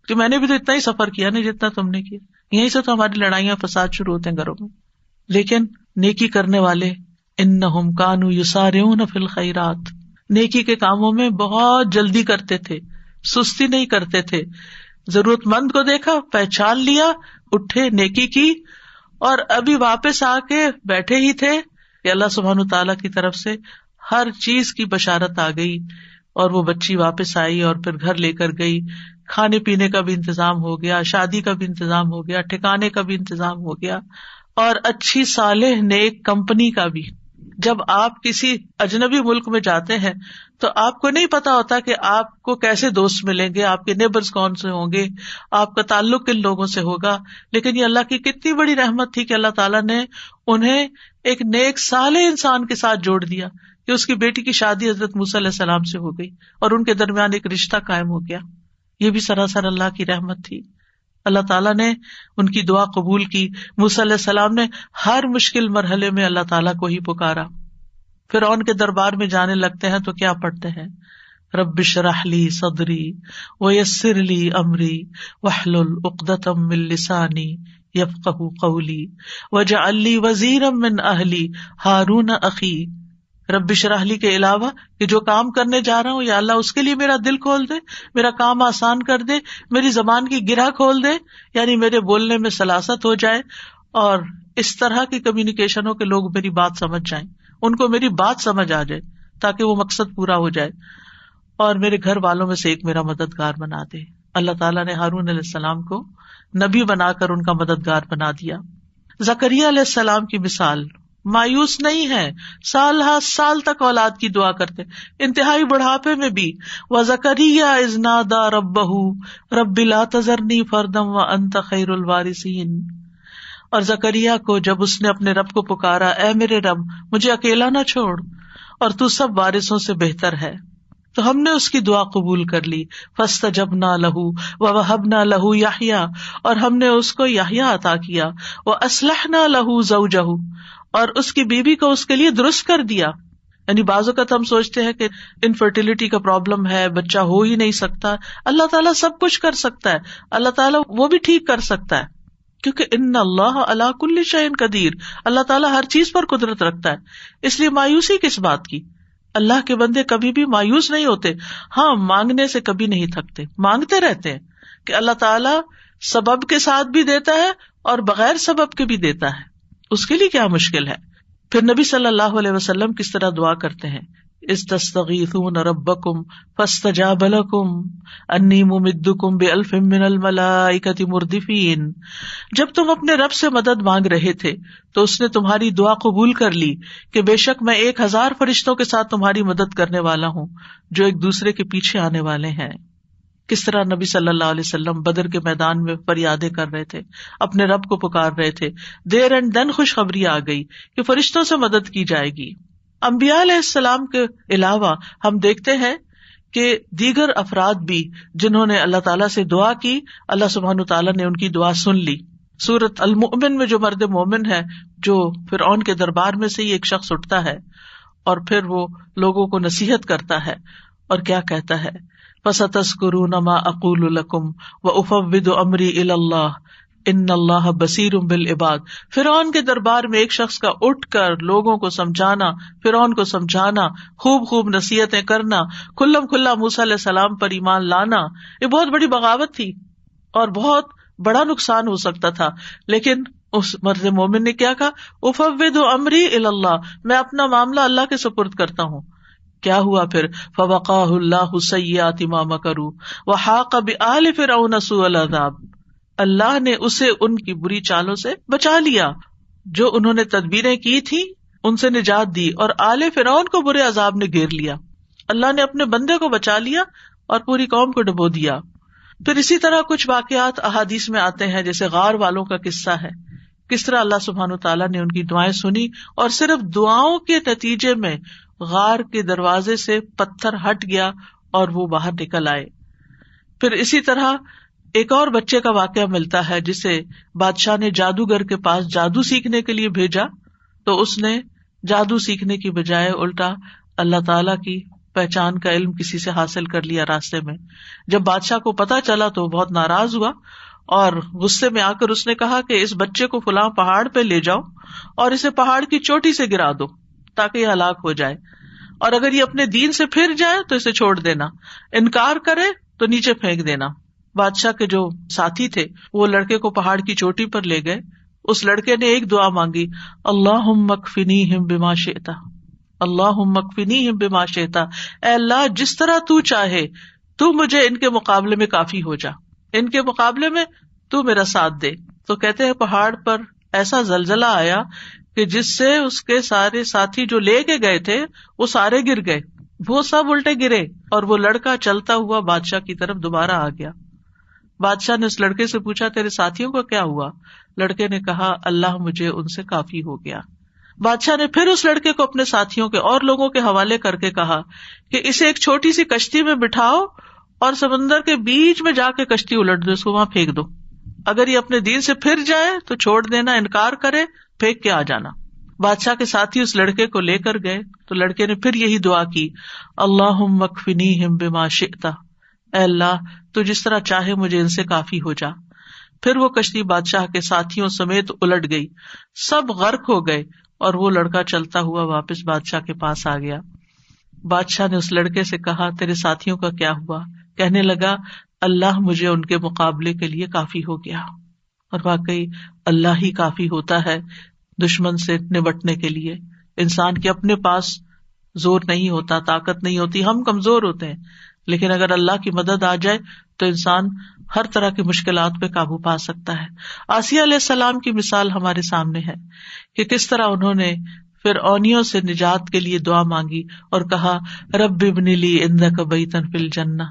کہ میں نے بھی تو اتنا ہی سفر کیا نہیں جتنا تم نے کیا. یہیں سے تو ہماری لڑائیاں فساد شروع ہوتے ہیں گھروں میں. لیکن نیکی کرنے والے انہم کانوا یسارعون فی الخیرات، نیکی کے کاموں میں بہت جلدی کرتے تھے، سستی نہیں کرتے تھے. ضرورت مند کو دیکھا، پہچان لیا، اٹھے، نیکی کی، اور ابھی واپس آ کے بیٹھے ہی تھے کہ اللہ سبحانہ تعالیٰ کی طرف سے ہر چیز کی بشارت آ گئی اور وہ بچی واپس آئی اور پھر گھر لے کر گئی. کھانے پینے کا بھی انتظام ہو گیا، شادی کا بھی انتظام ہو گیا، ٹھکانے کا بھی انتظام ہو گیا، اور اچھی صالح نیک کمپنی کا بھی. جب آپ کسی اجنبی ملک میں جاتے ہیں تو آپ کو نہیں پتا ہوتا کہ آپ کو کیسے دوست ملیں گے، آپ کے نیبرز کون سے ہوں گے، آپ کا تعلق کن لوگوں سے ہوگا. لیکن یہ اللہ کی کتنی بڑی رحمت تھی کہ اللہ تعالیٰ نے انہیں ایک نیک صالح انسان کے ساتھ جوڑ دیا کہ اس کی بیٹی کی شادی حضرت موسیٰ علیہ السلام سے ہو گئی اور ان کے درمیان ایک رشتہ قائم ہو گیا. یہ بھی سراسر اللہ کی رحمت تھی. اللہ تعالیٰ نے ان کی دعا قبول کی. موسیٰ علیہ السلام نے ہر مشکل مرحلے میں اللہ تعالیٰ کو ہی پکارا. فرعون کے دربار میں جانے لگتے ہیں تو کیا پڑھتے ہیں؟ رب اشرح لی صدری ویسر لی امری واحلل عقدۃ من لسانی یفقہوا قولی واجعل لی وزیرا من اہلی ہارون اخی. رب اشرح لی کے علاوہ کہ جو کام کرنے جا رہا ہوں یا اللہ اس کے لیے میرا دل کھول دے، میرا کام آسان کر دے، میری زبان کی گرہ کھول دے، یعنی میرے بولنے میں سلاست ہو جائے اور اس طرح کی کمیونیکیشن ہو کہ لوگ میری بات سمجھ جائیں، ان کو میری بات سمجھ آ جائے تاکہ وہ مقصد پورا ہو جائے، اور میرے گھر والوں میں سے ایک میرا مددگار بنا دے. اللہ تعالیٰ نے ہارون علیہ السلام کو نبی بنا کر ان کا مددگار بنا دیا. زکریا علیہ السلام کی مثال، مایوس نہیں ہے، سال ہر سال تک اولاد کی دعا کرتے، انتہائی بڑھاپے میں بھی. وَزَكَرِيَّا إِذْ نَادَىٰ رَبَّهُ رَبِّ لَا تَذَرْنِي فَرْدًا وَأَنْتَ خَيْرُ الْوَارِثِينَ. اور زکریا کو جب اس نے اپنے رب کو پکارا، اے میرے رب مجھے اکیلا نہ چھوڑ اور تو سب وارثوں سے بہتر ہے، تو ہم نے اس کی دعا قبول کر لی. فَاسْتَجَبْنَا لَهُ وَوَهَبْنَا لَهُ يَحْيَىٰ، اور ہم نے اس کو یحییٰ عطا کیا. وَأَصْلَحْنَا لَهُ زَوْجَهُ، اور اس کی بیوی کو اس کے لیے درست کر دیا. یعنی بعض اوقات ہم سوچتے ہیں کہ انفرٹیلٹی کا پرابلم ہے، بچہ ہو ہی نہیں سکتا. اللہ تعالیٰ سب کچھ کر سکتا ہے، اللہ تعالیٰ وہ بھی ٹھیک کر سکتا ہے. کیونکہ ان اللہ علی کل شیء قدیر، اللہ تعالیٰ ہر چیز پر قدرت رکھتا ہے، اس لیے مایوسی کس بات کی؟ اللہ کے بندے کبھی بھی مایوس نہیں ہوتے. ہاں، مانگنے سے کبھی نہیں تھکتے، مانگتے رہتے ہیں کہ اللہ تعالیٰ سبب کے ساتھ بھی دیتا ہے اور بغیر سبب کے بھی دیتا ہے، اس کے لیے کیا مشکل ہے. پھر نبی صلی اللہ علیہ وسلم کس طرح دعا کرتے ہیں، استستغیثون ربکم فاستجاب لکم انی ممدکم بألف من الملائکۃ مردفین. جب تم اپنے رب سے مدد مانگ رہے تھے تو اس نے تمہاری دعا قبول کر لی کہ بے شک میں 1000 فرشتوں کے ساتھ تمہاری مدد کرنے والا ہوں جو ایک دوسرے کے پیچھے آنے والے ہیں. کس طرح نبی صلی اللہ علیہ وسلم بدر کے میدان میں فریادیں کر رہے تھے، اپنے رب کو پکار رہے تھے. دیر اینڈ دن خوشخبری آ گئی کہ فرشتوں سے مدد کی جائے گی. انبیاء علیہ السلام کے علاوہ ہم دیکھتے ہیں کہ دیگر افراد بھی جنہوں نے اللہ تعالیٰ سے دعا کی، اللہ سبحانہ تعالیٰ نے ان کی دعا سن لی. سورۃ المؤمن میں جو مرد مومن ہے، جو فرعون کے دربار میں سے ہی ایک شخص اٹھتا ہے اور پھر وہ لوگوں کو نصیحت کرتا ہے اور کیا کہتا ہے، فَسَتَذْكُرُونَ مَا أَقُولُ لَكُمْ وَأُفَوِّضُ أَمْرِي إِلَى اللَّهِ إِنَّ اللَّهَ بَصِيرٌ بِالْعِبَادِ. فرعون کے دربار میں ایک شخص کا اٹھ کر لوگوں کو سمجھانا، فرعون کو سمجھانا، خوب نصیحتیں کرنا، کھلم کھلا موسیٰ علیہ السلام پر ایمان لانا، یہ بہت بڑی بغاوت تھی اور بہت بڑا نقصان ہو سکتا تھا. لیکن اس مرد مومن نے کیا کہا، اُفَوِّضُ أَمْرِي إِلَى اللَّهِ، میں اپنا معاملہ اللہ کے سپرد کرتا ہوں. کیا ہوا پھر، فَوَقَاهُ اللَّهُ سَيِّئَاتِ مَا مَكَرُوا وَحَاقَ بِآلِ فِرْعَوْنَ سُوءُ الْعَذَابِ. اللہ نے اسے ان کی بری چالوں سے بچا لیا، جو انہوں نے تدبیریں کی تھی ان سے نجات دی، اور آل فرعون کو برے عذاب نے گھیر لیا. اللہ نے اپنے بندے کو بچا لیا اور پوری قوم کو ڈبو دیا. پھر اسی طرح کچھ واقعات احادیث میں آتے ہیں، جیسے غار والوں کا قصہ ہے، کس طرح اللہ سبحانہ تعالیٰ نے ان کی دعائیں سنی اور صرف دعاؤں کے نتیجے میں غار کے دروازے سے پتھر ہٹ گیا اور وہ باہر نکل آئے. پھر اسی طرح ایک اور بچے کا واقعہ ملتا ہے جسے بادشاہ نے جادوگر کے پاس جادو سیکھنے کے لیے بھیجا، تو اس نے جادو سیکھنے کی بجائے الٹا اللہ تعالیٰ کی پہچان کا علم کسی سے حاصل کر لیا راستے میں. جب بادشاہ کو پتا چلا تو بہت ناراض ہوا اور غصے میں آ کر اس نے کہا کہ اس بچے کو فلاں پہاڑ پہ لے جاؤ اور اسے پہاڑ کی چوٹی سے گرا دو تاکہ یہ ہلاک ہو جائے، اور اگر یہ اپنے دین سے پھر جائے تو اسے چھوڑ دینا، انکار کرے تو نیچے پھینک دینا. بادشاہ کے جو ساتھی تھے وہ لڑکے کو پہاڑ کی چوٹی پر لے گئے. اس لڑکے نے ایک دعا مانگی، اللہم اکفنیہم بما شئت، اللہم اکفنیہم بما شئت، اے اللہ جس طرح تو چاہے تو مجھے ان کے مقابلے میں کافی ہو جا، ان کے مقابلے میں تو میرا ساتھ دے. تو کہتے ہیں پہاڑ پر ایسا زلزلہ آیا کہ جس سے اس کے سارے ساتھی جو لے کے گئے تھے وہ سارے گر گئے، وہ سب الٹے گرے اور وہ لڑکا چلتا ہوا بادشاہ کی طرف دوبارہ آ گیا. بادشاہ نے اس لڑکے سے پوچھا تیرے ساتھیوں کا کیا ہوا؟ لڑکے نے کہا اللہ مجھے ان سے کافی ہو گیا. بادشاہ نے پھر اس لڑکے کو اپنے ساتھیوں کے اور لوگوں کے حوالے کر کے کہا کہ اسے ایک چھوٹی سی کشتی میں بٹھاؤ اور سمندر کے بیچ میں جا کے کشتی الٹ دو، اس کو وہاں پھینک دو، اگر یہ اپنے دین سے پھر جائے تو چھوڑ دینا، انکار کرے پھینک کے آ جانا. بادشاہ کے ساتھی اس لڑکے کو لے کر گئے تو لڑکے نے پھر یہی دعا کی، اللہم اکفنیہم بما شئت، اے اللہ تو جس طرح چاہے مجھے ان سے کافی ہو جا. پھر وہ کشتی بادشاہ کے ساتھیوں سمیت الٹ گئی، سب غرق ہو گئے اور وہ لڑکا چلتا ہوا واپس بادشاہ کے پاس آ گیا. بادشاہ نے اس لڑکے سے کہا تیرے ساتھیوں کا کیا ہوا؟ کہنے لگا اللہ مجھے ان کے مقابلے کے لیے کافی ہو گیا. اور واقعی اللہ ہی کافی ہوتا ہے دشمن سے نبٹنے کے لیے. انسان کے اپنے پاس زور نہیں ہوتا، طاقت نہیں ہوتی، ہم کمزور ہوتے ہیں، لیکن اگر اللہ کی مدد آ جائے تو انسان ہر طرح کی مشکلات پہ قابو پا سکتا ہے. آسیہ علیہ السلام کی مثال ہمارے سامنے ہے کہ کس طرح انہوں نے فرعونیوں سے نجات کے لیے دعا مانگی اور کہا رب ابن لی عندک بیتا فی الجنہ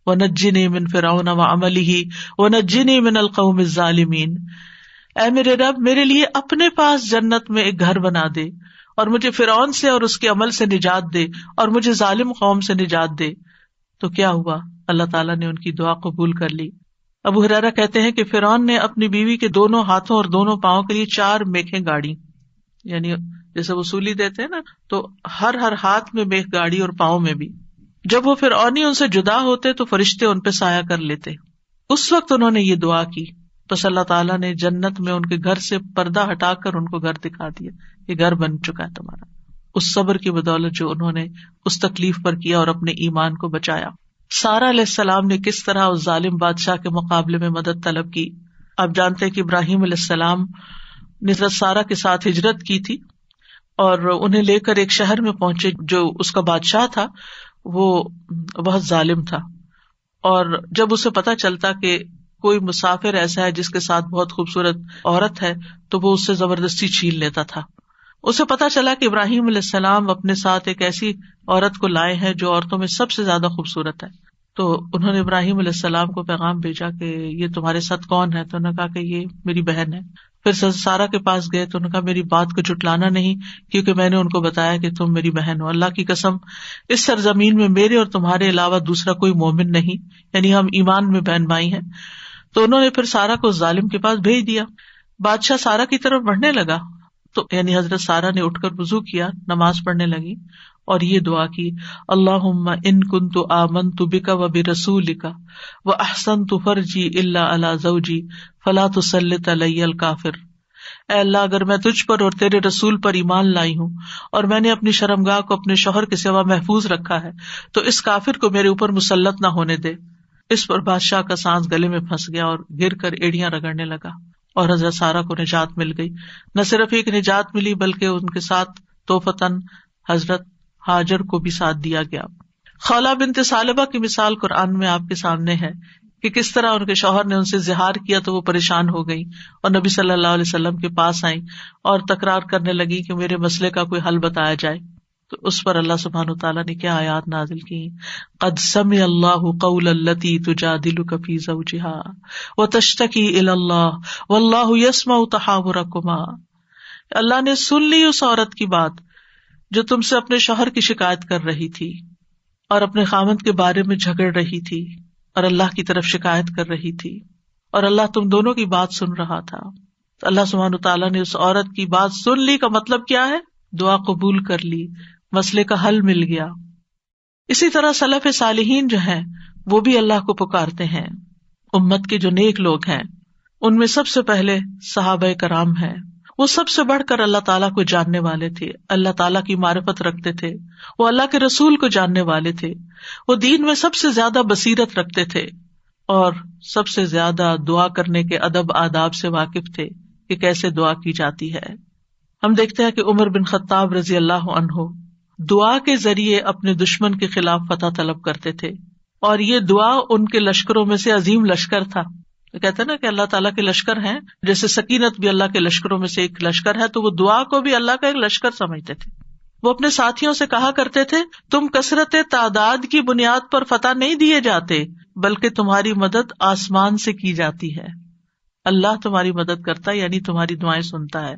ونجنی من فرعون وعملہ ونجنی من القوم الظالمین. اے میرے رب میرے لیے اپنے پاس جنت میں ایک گھر بنا دے اور مجھے فرعون سے اور اس کے عمل سے نجات دے اور مجھے ظالم قوم سے نجات دے. تو کیا ہوا؟ اللہ تعالیٰ نے ان کی دعا قبول کر لی. ابو ہریرہ کہتے ہیں کہ فرعون نے اپنی بیوی کے دونوں ہاتھوں اور دونوں پاؤں کے لیے 4 میخیں گاڑی، یعنی جیسے وصولی دیتے ہیں نا، تو ہر ہاتھ میں میخ گاڑی اور پاؤں میں بھی. جب وہ فرعونی ان سے جدا ہوتے تو فرشتے ان پہ سایہ کر لیتے. اس وقت انہوں نے یہ دعا کی بس اللہ تعالیٰ نے جنت میں ان کے گھر سے پردہ ہٹا کر ان کو گھر دکھا دیا، یہ گھر بن چکا ہے تمہارا، اس صبر کی بدولت جو انہوں نے اس تکلیف پر کیا اور اپنے ایمان کو بچایا۔ سارہ علیہ السلام نے کس طرح اس ظالم بادشاہ کے مقابلے میں مدد طلب کی۔ آپ جانتے ہیں کہ ابراہیم علیہ السلام نے حضرت سارہ کے ساتھ ہجرت کی تھی اور انہیں لے کر ایک شہر میں پہنچے، جو اس کا بادشاہ تھا وہ بہت ظالم تھا، اور جب اسے پتہ چلتا کہ کوئی مسافر ایسا ہے جس کے ساتھ بہت خوبصورت عورت ہے تو وہ اس سے زبردستی چھین لیتا تھا۔ اسے پتا چلا کہ ابراہیم علیہ السلام اپنے ساتھ ایک ایسی عورت کو لائے ہیں جو عورتوں میں سب سے زیادہ خوبصورت ہے، تو انہوں نے ابراہیم علیہ السلام کو پیغام بھیجا کہ یہ تمہارے ساتھ کون ہے؟ تو انہوں نے کہا کہ یہ میری بہن ہے۔ پھر سارہ کے پاس گئے تو انہوں نے کہا میری بات کو جھٹلانا نہیں، کیونکہ میں نے ان کو بتایا کہ تم میری بہن ہو، اللہ کی قسم اس سرزمین میں میرے اور تمہارے علاوہ دوسرا کوئی مومن نہیں، یعنی ہم ایمان میں بہن بھائی ہیں۔ تو انہوں نے پھر سارہ کو ظالم کے پاس بھیج دیا۔ بادشاہ سارہ کی طرف بڑھنے لگا تو یعنی حضرت سارہ نے اٹھ کر وضو کیا، نماز پڑھنے لگی اور یہ دعا کی، اللہم ان کنت آمنت بک وبرسولک واحسنت فرجی الا علی زوجی فلا تسلط علی الکافر۔ اے اللہ، اگر میں تجھ پر اور تیرے رسول پر ایمان لائی ہوں اور میں نے اپنی شرمگاہ کو اپنے شوہر کے سوا محفوظ رکھا ہے تو اس کافر کو میرے اوپر مسلط نہ ہونے دے۔ اس پر بادشاہ کا سانس گلے میں پھنس گیا اور گر کر ایڑیاں رگڑنے لگا، اور حضرت سارہ کو نجات مل گئی۔ نہ صرف ایک نجات ملی بلکہ ان کے ساتھ توفتاً حضرت ہاجر کو بھی ساتھ دیا گیا۔ خولہ بنت ثعلبہ کی مثال قرآن میں آپ کے سامنے ہے کہ کس طرح ان کے شوہر نے ان سے زہار کیا تو وہ پریشان ہو گئی اور نبی صلی اللہ علیہ وسلم کے پاس آئیں اور تکرار کرنے لگی کہ میرے مسئلے کا کوئی حل بتایا جائے۔ تو اس پر اللہ سبحانہ وتعالیٰ نے کیا آیات نازل کی، قد سمع اللہ قول التی تجادلک فی زوجہا وتشتکی الی اللہ واللہ یسمع تحاورکما۔ اللہ نے سن لی اس عورت کی بات جو تم سے اپنے شوہر کی شکایت کر رہی تھی اور اپنے خامند کے بارے میں جھگڑ رہی تھی اور اللہ کی طرف شکایت کر رہی تھی، اور اللہ تم دونوں کی بات سن رہا تھا۔ تو اللہ سبحانہ وتعالیٰ نے اس عورت کی بات سن لی کا مطلب کیا ہے؟ دعا قبول کر لی، مسئلے کا حل مل گیا۔ اسی طرح سلف صالحین جو ہیں وہ بھی اللہ کو پکارتے ہیں۔ امت کے جو نیک لوگ ہیں ان میں سب سے پہلے صحابہ کرام ہیں، وہ سب سے بڑھ کر اللہ تعالیٰ کو جاننے والے تھے، اللہ تعالیٰ کی معرفت رکھتے تھے، وہ اللہ کے رسول کو جاننے والے تھے، وہ دین میں سب سے زیادہ بصیرت رکھتے تھے اور سب سے زیادہ دعا کرنے کے ادب آداب سے واقف تھے کہ کیسے دعا کی جاتی ہے۔ ہم دیکھتے ہیں کہ عمر بن خطاب رضی اللہ عنہ دعا کے ذریعے اپنے دشمن کے خلاف فتح طلب کرتے تھے، اور یہ دعا ان کے لشکروں میں سے عظیم لشکر تھا۔ کہتے ہیں نا کہ اللہ تعالیٰ کے لشکر ہیں، جیسے سکینت بھی اللہ کے لشکروں میں سے ایک لشکر ہے، تو وہ دعا کو بھی اللہ کا ایک لشکر سمجھتے تھے۔ وہ اپنے ساتھیوں سے کہا کرتے تھے، تم کثرت تعداد کی بنیاد پر فتح نہیں دیے جاتے، بلکہ تمہاری مدد آسمان سے کی جاتی ہے۔ اللہ تمہاری مدد کرتا ہے، یعنی تمہاری دعائیں سنتا ہے۔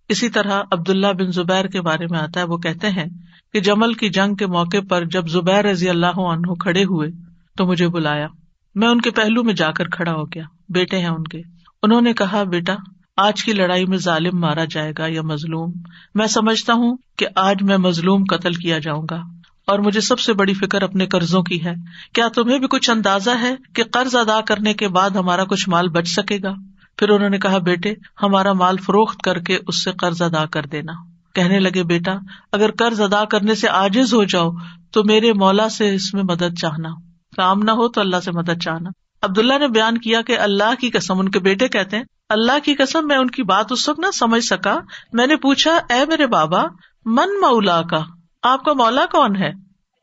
اسی طرح عبداللہ بن زبیر کے بارے میں آتا ہے، وہ کہتے ہیں کہ جمل کی جنگ کے موقع پر جب زبیر رضی اللہ عنہ کھڑے ہوئے تو مجھے بلایا، میں ان کے پہلو میں جا کر کھڑا ہو گیا، بیٹے ہیں ان کے۔ انہوں نے کہا، بیٹا آج کی لڑائی میں ظالم مارا جائے گا یا مظلوم؟ میں سمجھتا ہوں کہ آج میں مظلوم قتل کیا جاؤں گا، اور مجھے سب سے بڑی فکر اپنے قرضوں کی ہے۔ کیا تمہیں بھی کچھ اندازہ ہے کہ قرض ادا کرنے کے بعد ہمارا کچھ مال بچ سکے گا؟ پھر انہوں نے کہا، بیٹے ہمارا مال فروخت کر کے اس سے قرض ادا کر دینا۔ کہنے لگے، بیٹا اگر قرض ادا کرنے سے عاجز ہو جاؤ تو میرے مولا سے اس میں مدد چاہنا، کام نہ ہو تو اللہ سے مدد چاہنا۔ عبداللہ نے بیان کیا کہ اللہ کی قسم، ان کے بیٹے کہتے ہیں، اللہ کی قسم میں ان کی بات اس وقت نہ سمجھ سکا۔ میں نے پوچھا، اے میرے بابا، من مولا کا، آپ کا مولا کون ہے؟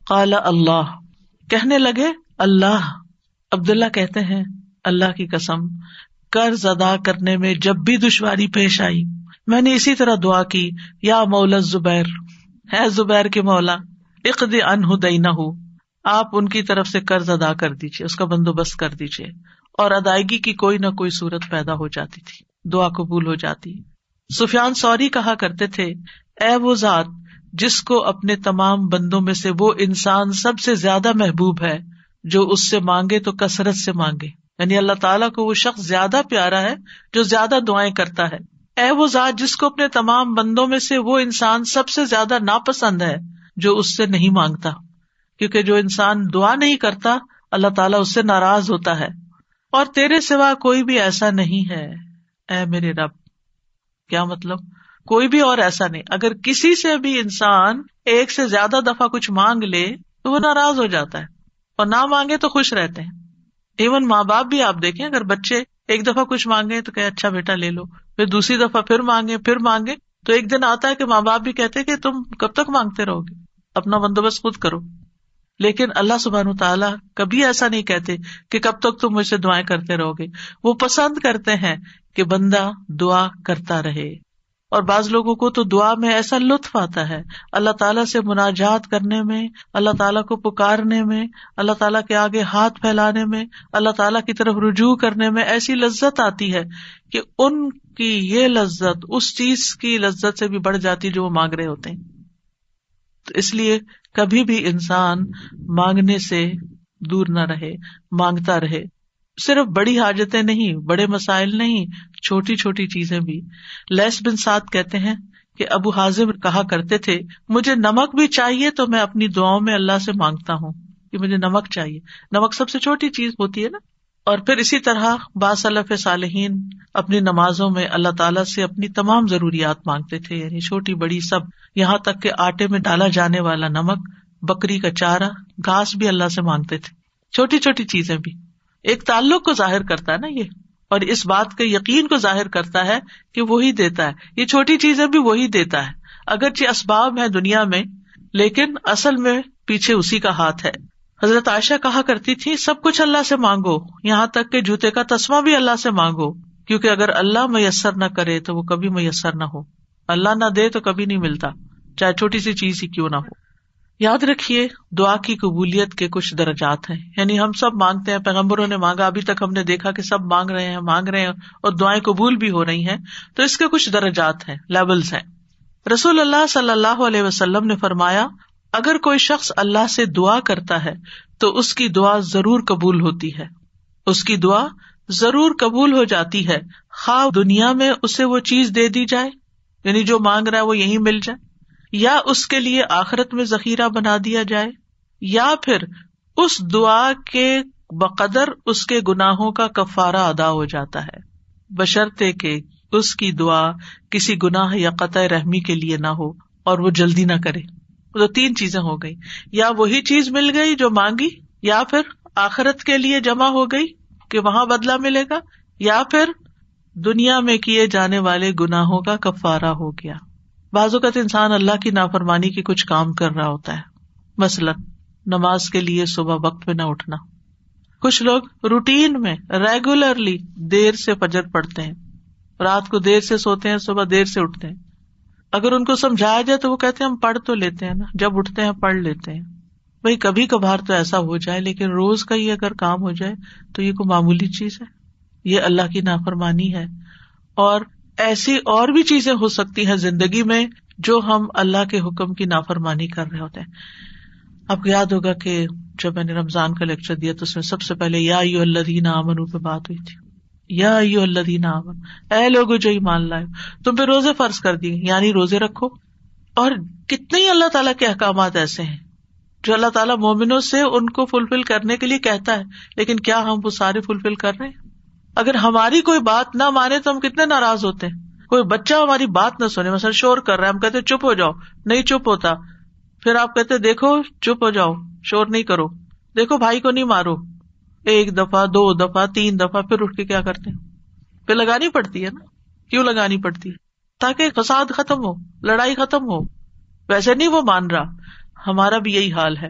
قال اللہ، کہنے لگے اللہ۔ عبداللہ کہتے ہیں، اللہ کی قسم قرض ادا کرنے میں جب بھی دشواری پیش آئی میں نے اسی طرح دعا کی، یا مولا زبیر، ہے زبیر کے مولا، اقض عنہ دینہ، آپ ان کی طرف سے قرض ادا کر دیجیے، اس کا بندوبست کر دیجیے، اور ادائیگی کی کوئی نہ کوئی صورت پیدا ہو جاتی تھی، دعا قبول ہو جاتی۔ سفیان ثوری کہا کرتے تھے، اے وہ ذات جس کو اپنے تمام بندوں میں سے وہ انسان سب سے زیادہ محبوب ہے جو اس سے مانگے تو کثرت سے مانگے، یعنی اللہ تعالیٰ کو وہ شخص زیادہ پیارا ہے جو زیادہ دعائیں کرتا ہے۔ اے وہ ذات جس کو اپنے تمام بندوں میں سے وہ انسان سب سے زیادہ ناپسند ہے جو اس سے نہیں مانگتا، کیونکہ جو انسان دعا نہیں کرتا اللہ تعالیٰ اس سے ناراض ہوتا ہے، اور تیرے سوا کوئی بھی ایسا نہیں ہے اے میرے رب. کیا مطلب؟ کوئی بھی اور ایسا نہیں. اگر کسی سے بھی انسان ایک سے زیادہ دفعہ کچھ مانگ لے تو وہ ناراض ہو جاتا ہے, اور نہ مانگے تو خوش رہتے ہیں. ایون ماں باپ بھی آپ دیکھیں, اگر بچے ایک دفعہ کچھ مانگے تو کہ اچھا بیٹا لے لو, پھر دوسری دفعہ پھر مانگے تو ایک دن آتا ہے کہ ماں باپ بھی کہتے کہ تم کب تک مانگتے رہو گے, اپنا بندوبست خود کرو. لیکن اللہ سبحانہ تعالیٰ کبھی ایسا نہیں کہتے کہ کب تک تم مجھ سے دعائیں کرتے رہو گے. وہ پسند کرتے ہیں کہ بندہ دعا کرتا رہے. اور بعض لوگوں کو تو دعا میں ایسا لطف آتا ہے, اللہ تعالیٰ سے مناجات کرنے میں, اللہ تعالیٰ کو پکارنے میں, اللہ تعالیٰ کے آگے ہاتھ پھیلانے میں, اللہ تعالیٰ کی طرف رجوع کرنے میں ایسی لذت آتی ہے کہ ان کی یہ لذت اس چیز کی لذت سے بھی بڑھ جاتی جو وہ مانگ رہے ہوتے ہیں. تو اس لیے کبھی بھی انسان مانگنے سے دور نہ رہے, مانگتا رہے. صرف بڑی حاجتیں نہیں, بڑے مسائل نہیں, چھوٹی چھوٹی چیزیں بھی. لیث بن سعد کہتے ہیں کہ ابو حازم کہا کرتے تھے, مجھے نمک بھی چاہیے تو میں اپنی دعاؤں میں اللہ سے مانگتا ہوں کہ مجھے نمک چاہیے. نمک سب سے چھوٹی چیز ہوتی ہے نا. اور پھر اسی طرح بعض سلف صالحین اپنی نمازوں میں اللہ تعالیٰ سے اپنی تمام ضروریات مانگتے تھے, یعنی چھوٹی بڑی سب, یہاں تک کہ آٹے میں ڈالا جانے والا نمک, بکری کا چارہ, گھاس بھی اللہ سے مانگتے تھے. چھوٹی چھوٹی چیزیں بھی ایک تعلق کو ظاہر کرتا ہے نا یہ, اور اس بات کے یقین کو ظاہر کرتا ہے کہ وہی دیتا ہے. یہ چھوٹی چیزیں بھی وہی دیتا ہے, اگرچہ اسباب ہے دنیا میں لیکن اصل میں پیچھے اسی کا ہاتھ ہے. حضرت عائشہ کہا کرتی تھی, سب کچھ اللہ سے مانگو, یہاں تک کہ جوتے کا تسمہ بھی اللہ سے مانگو, کیونکہ اگر اللہ میسر نہ کرے تو وہ کبھی میسر نہ ہو. اللہ نہ دے تو کبھی نہیں ملتا, چاہے چھوٹی سی چیز ہی کیوں نہ ہو. یاد رکھیے دعا کی قبولیت کے کچھ درجات ہیں, یعنی ہم سب مانگتے ہیں, پیغمبروں نے مانگا, ابھی تک ہم نے دیکھا کہ سب مانگ رہے ہیں اور دعائیں قبول بھی ہو رہی ہیں. تو اس کے کچھ درجات ہیں, لیولز ہیں. رسول اللہ صلی اللہ علیہ وسلم نے فرمایا, اگر کوئی شخص اللہ سے دعا کرتا ہے تو اس کی دعا ضرور قبول ہوتی ہے, اس کی دعا ضرور قبول ہو جاتی ہے, خواہ دنیا میں اسے وہ چیز دے دی جائے, یعنی جو مانگ رہا ہے وہ یہیں مل جائے, یا اس کے لیے آخرت میں ذخیرہ بنا دیا جائے, یا پھر اس دعا کے بقدر اس کے گناہوں کا کفارہ ادا ہو جاتا ہے, بشرطے کہ اس کی دعا کسی گناہ یا قطع رحمی کے لیے نہ ہو اور وہ جلدی نہ کرے. تو 3 چیزیں ہو گئی, یا وہی چیز مل گئی جو مانگی, یا پھر آخرت کے لیے جمع ہو گئی کہ وہاں بدلہ ملے گا, یا پھر دنیا میں کیے جانے والے گناہوں کا کفارہ ہو گیا. بعض اوقات انسان اللہ کی نافرمانی کے کچھ کام کر رہا ہوتا ہے, مثلا نماز کے لیے صبح وقت پہ نہ اٹھنا. کچھ لوگ روٹین میں ریگولرلی دیر سے فجر پڑھتے ہیں, رات کو دیر سے سوتے ہیں, صبح دیر سے اٹھتے ہیں. اگر ان کو سمجھایا جائے تو وہ کہتے ہیں ہم پڑھ تو لیتے ہیں نا, جب اٹھتے ہیں پڑھ لیتے ہیں. بھائی کبھی کبھار تو ایسا ہو جائے, لیکن روز کا یہ اگر کام ہو جائے تو یہ کوئی معمولی چیز ہے؟ یہ اللہ کی نافرمانی ہے. اور ایسی اور بھی چیزیں ہو سکتی ہیں زندگی میں جو ہم اللہ کے حکم کی نافرمانی کر رہے ہوتے ہیں. آپ کو یاد ہوگا کہ جب میں نے رمضان کا لیکچر دیا تو اس میں سب سے پہلے یا ایھا الذین آمنوا پہ بات ہوئی تھی. یا ایھا الذین آمنوا, اے لوگو جو ایمان لائے, تم پہ روزے فرض کر دیے, یعنی روزے رکھو. اور کتنے ہی اللہ تعالیٰ کے احکامات ایسے ہیں جو اللہ تعالیٰ مومنوں سے ان کو فلفل کرنے کے لیے کہتا ہے, لیکن کیا ہم وہ سارے فلفل کر رہے ہیں؟ اگر ہماری کوئی بات نہ مانے تو ہم کتنے ناراض ہوتے ہیں. کوئی بچہ ہماری بات نہ سنے, مثلا شور کر رہا ہے, ہم کہتے چپ ہو جاؤ, نہیں چپ ہوتا. پھر آپ کہتے دیکھو چپ ہو جاؤ, شور نہیں کرو, دیکھو بھائی کو نہیں مارو. 1 دفعہ 2 دفعہ 3 دفعہ, پھر اٹھ کے کیا کرتے ہیں؟ پھر لگانی پڑتی ہے نا. کیوں لگانی پڑتی ہے؟ تاکہ فساد ختم ہو, لڑائی ختم ہو. ویسے نہیں وہ مان رہا, ہمارا بھی یہی حال ہے.